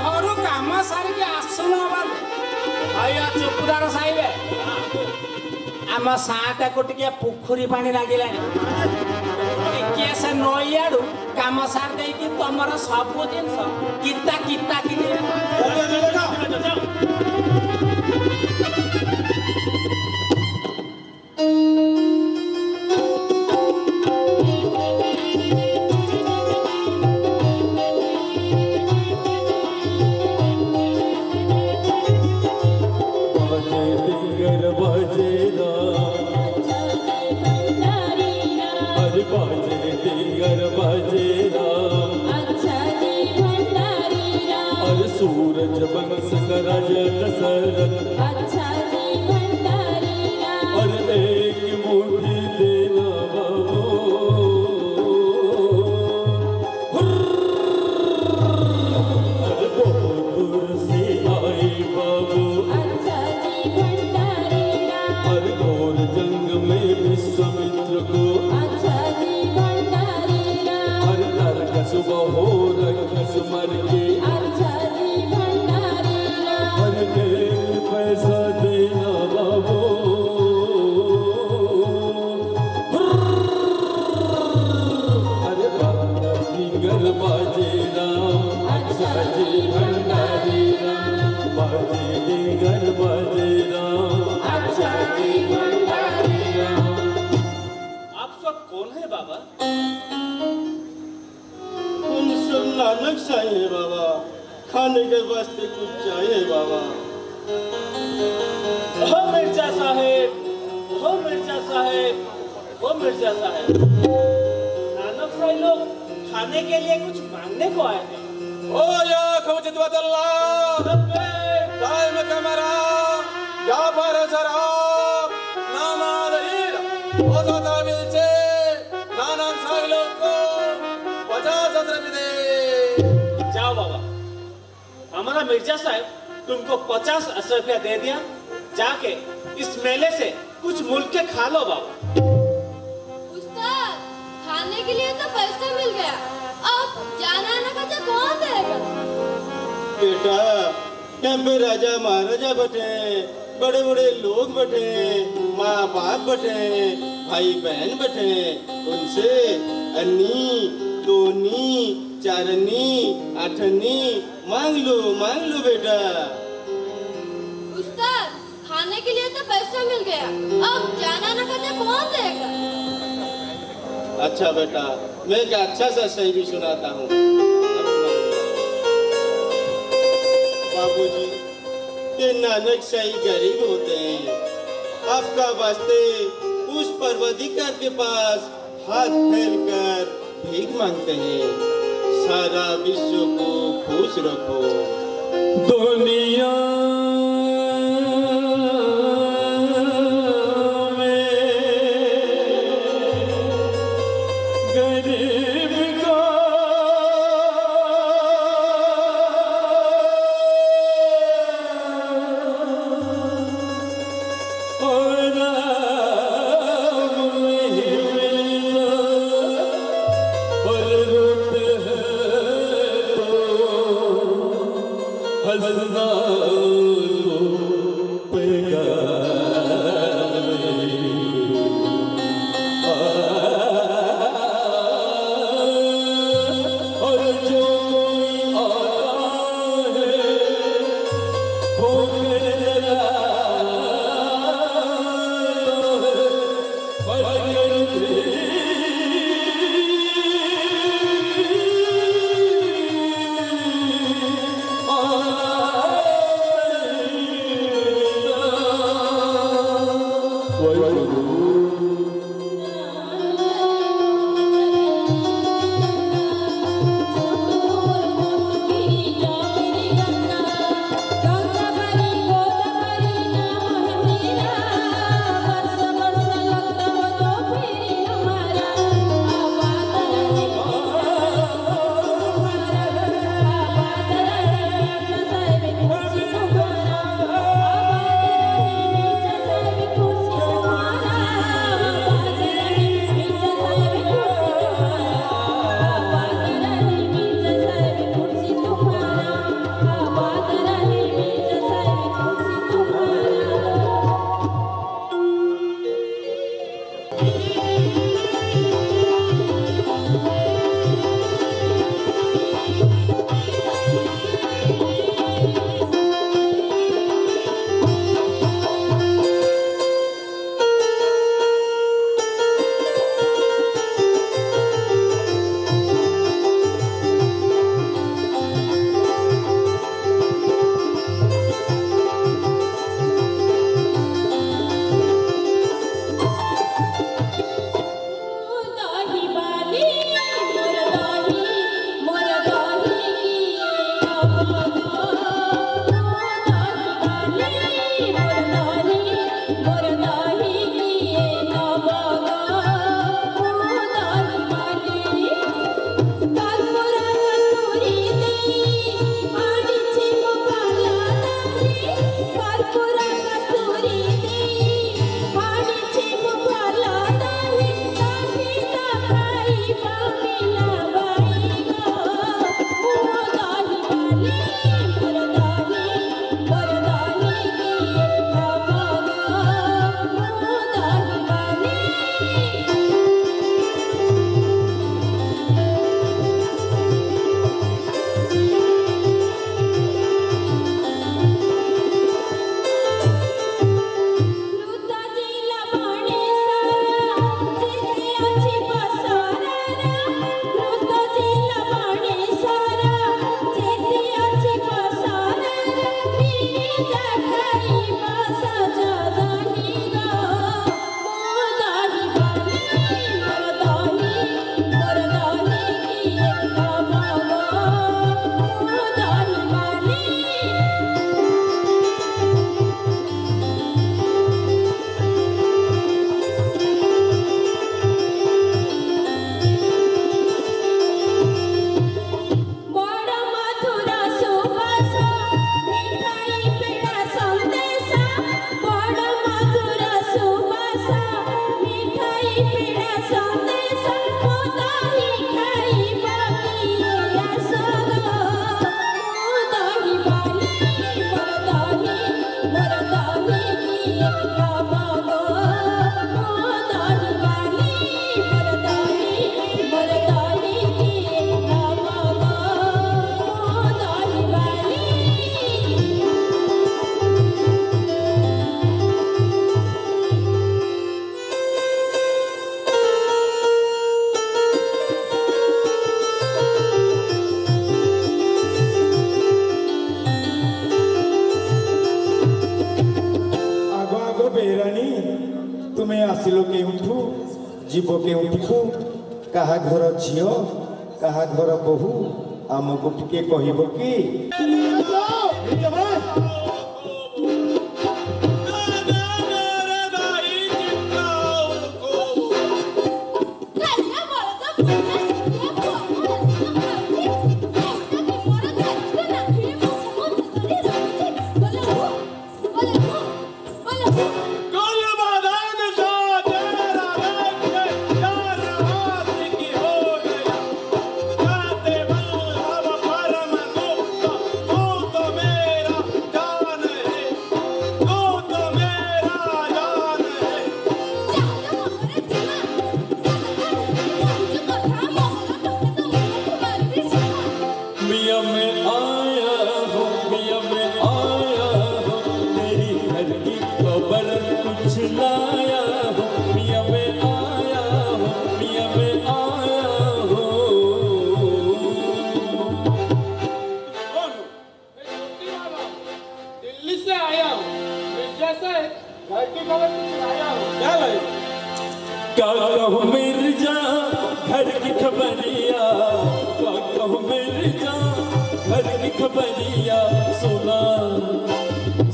ঘরু কাম সারিকি আসুন বাদে আইয়া চুপদার সাইবে ଆମ ସାଁଟାକୁ ଟିକେ ପୋଖରୀ ପାଣି ଲାଗିଲାଣି ଟିକେ ସେ ନଈଆଡୁ କାମ ସାର ଦେଇକି ତମର ସବୁ ଜିନିଷ କିତା କିତା କିନି सूरज बंस करज दशरथ और एक मुट्ठी देना बाबू अरे बहुत दूर से आए बाबू और घोर जंग में विश्वामित्र को हर नरकस हो रक्षस मर के पैसा देना बाबू अरे बाजी बाजे राम अच्छा जी भंडारी राम बाजे घर बाजे राम अच्छा जी भंडारी राम। आप सब कौन है बाबा? तुम सब नानक साईं है बाबा, खाने के वास्ते कुछ चाहिए बाबा। हो मिर्जा साहेब, हो मिर्जा साहेब, हो मिर्जा साहेब, नानक साहब लोग खाने के लिए कुछ मांगने को आए हैं। ओ या खवजत बदल्ला टाइम कैमरा या पर जरा नाना दहीर ओ दादा मिलचे नाना साइलो को 50 रुपए दे। जाओ बाबा, हमारा मिर्जा साहब तुमको 50 रुपया दे दिया, जाके इस मेले से कुछ मूल के खा लो बाबा। उस्ताद, खाने के लिए तो पैसा मिल गया, अब जाना आना का तो कौन देगा? बेटा यहाँ पे राजा महाराजा बैठे, बड़े बड़े लोग बैठे, माँ बाप बैठे, भाई बहन बैठे, उनसे अन्नी दोनी चारनी आठनी मांग लो बेटा। उस्ताद, खाने के लिए तो पैसा मिल गया, अब जाना आना का तो कौन देगा? अच्छा बेटा, मैं एक अच्छा सा शायरी सुनाता हूँ। बाबूजी, ये नानक शाही गरीब होते हैं, आपका वास्ते उस परवदिकार के पास हाथ फैलकर भीख मांगते हैं, सारा विश्व को खुश रखो। दुनिया में गरीब का आराम नहीं मिलता, पर रोते हैं तो हंसना तो बेकार नहीं। और जो कोई आता है वो मेरा ଏଇଠୁ ଯିବ କେଉଁଠିକୁ କାହା ଘର ଝିଅ କାହା ଘର ବୋହୂ ଆମକୁ ଟିକେ କହିବ କି? Kaya bola to punya sudah buat Kita kimura gaji na kiri mau tadi roti. Boleh. कल बादान सा तेरा रंग यार हाथ की हो गया जाते बल हम परम गुप्त तू तो मेरा जान है तू तो मेरा जान है मियाँ मैं आया हूँ मियाँ मैं आया हूँ तेरी घर की खबर कुछ लाया हूँ मियाँ मैं आया हूँ मियाँ मैं आया हूँ कौन हो? मैं छोटी वाला हूँ। दिल्ली से आया हूँ मिर्जा से घर की खबर कुछ लाया हूँ क्या लाए क्या कहूँ मिर्जा घर की खबरिया क्या कहूँ मिर्जा घर की खबरिया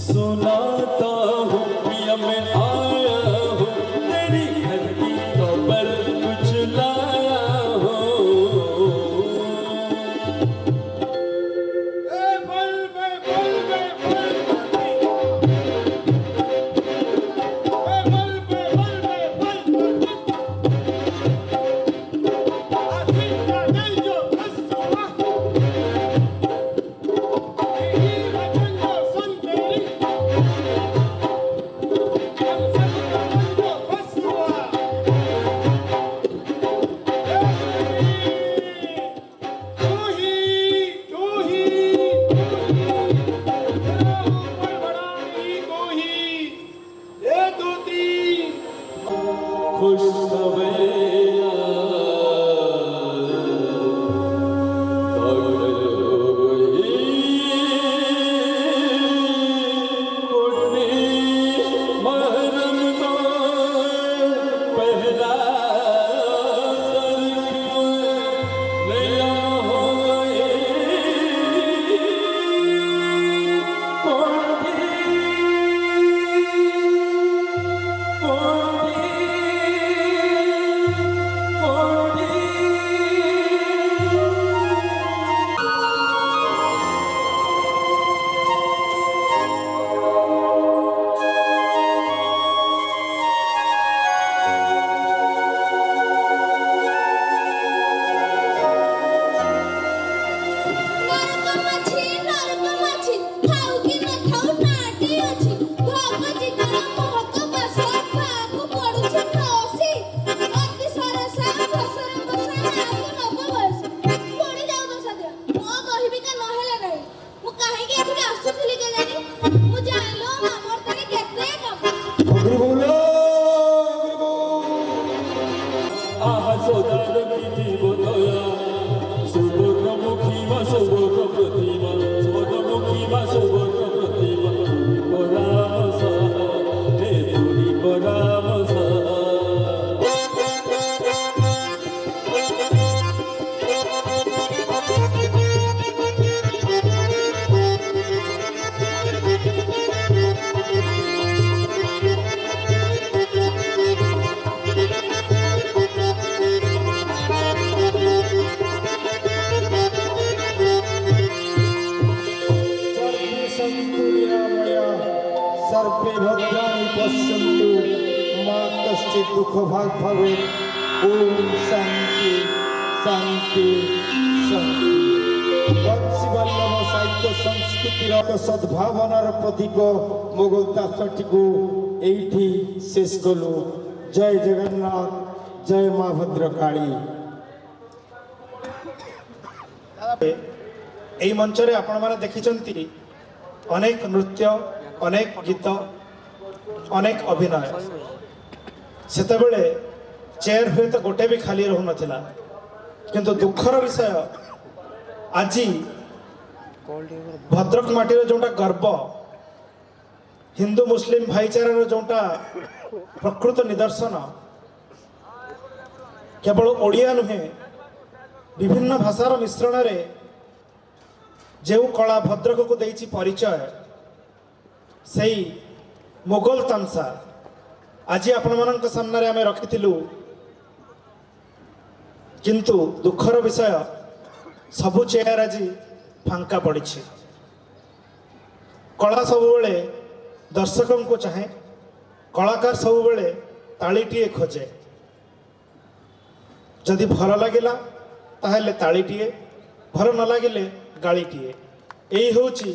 सुनाता हूँ मियाँ मैं आया हूँ तेरी घर की खबर कुछ लाया हूँ खुश सवेरा महरम को पहला नया ଅଗ୍ରି ବୋଲ ଅଗ୍ରି ବୋଲ। आहा सोदार की बोलया सुवर्णमुखी वा सुवर्ण प्रतिमा सुवर्णमुखी वा सुवर्ण प्रतिमा परामसा हे तुरी परामसा सर्वे सन्तु निरामया सर्वे भद्राणि पश्यन्तु मा कश्चित् दुःखभाग् भवेत्। ओम शांति शांति शांति। बंशीवल्लभ साहित्य संस्कृतिर सद्भावनार प्रतीक मोगल दासटीकू एइठी शेष कलु। जय जगन्नाथ जय माँ भद्रकाली। এই মঞ্চরে আপনারা দেখিছেন অনেক নৃত্য অনেক গীত অনেক অভিনয় সেতবেলে চেয়ার হুয়েত গোটে বি খালি রহু নথিলা কিন্তু দুঃখর বিষয় আজি ভদ্রক মাটির যোটা গর্ব হিন্দু মুসলিম ভাইচারার যোটা প্রকৃত নিদর্শন केवल ओडिया नुहे विभिन्न भाषार मिश्रण जो कला भद्रक को देइछि परिचय से मुगल तामसा आज आपण मान सामने आम रखिलु किंतु दुखर विषय सबु चेयर आज फांका पड़ी। कला सबुबले दर्शकों को चाहे, कलाकार सबुबले तालीटीए खोजे। जदि भल लगिला ताहले तालीटीए, भल न लगिले गालीटीए। यही होची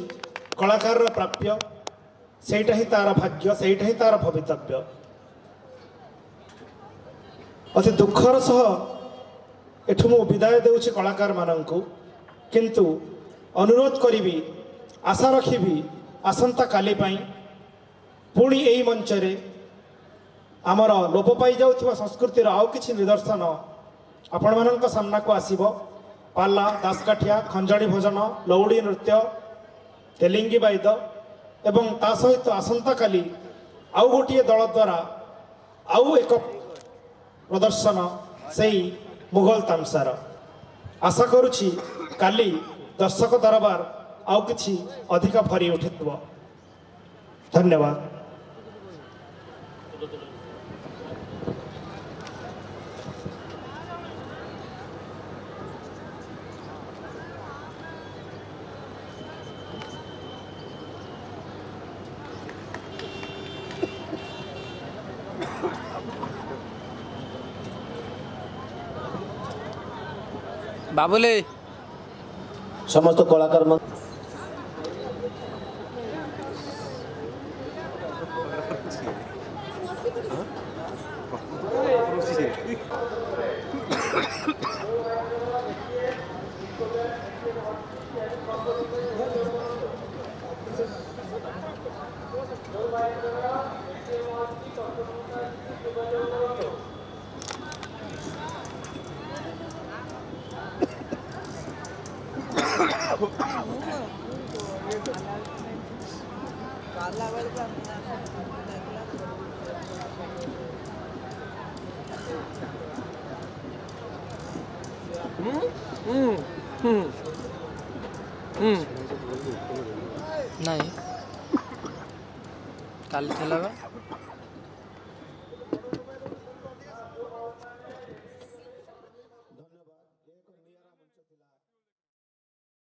कलाकार प्राप्य, सेटा ही तार भाग्य, सेटा ही तार भवितव्य। अति दुखर सह एठु मु विदाय देउछि कलाकार मानंकु, किंतु अनुरोध करिबी, आशा रखिबी आसंता काली पाई पुणी एई मंचरे आमर लोप पाई जाउथिबा संस्कृतिर आउ किछि निदर्शन आपण मानंक सामना को आसीबो। पाला, दासकाठिया, खंजाड़ी भजन, लौड़ी नृत्य, तेलिंगी बाइद एवं ता सहित आसंता काली आउ गोटिए दल द्वारा आउ एक प्रदर्शन सेई मुगल तामसार। आशा करुछि काली दर्शक दरबार आउ किछि अधिक भरी उठिथिबो। धन्यवाद। बाबुले समस्त कलाकार नहीं काली थेला बा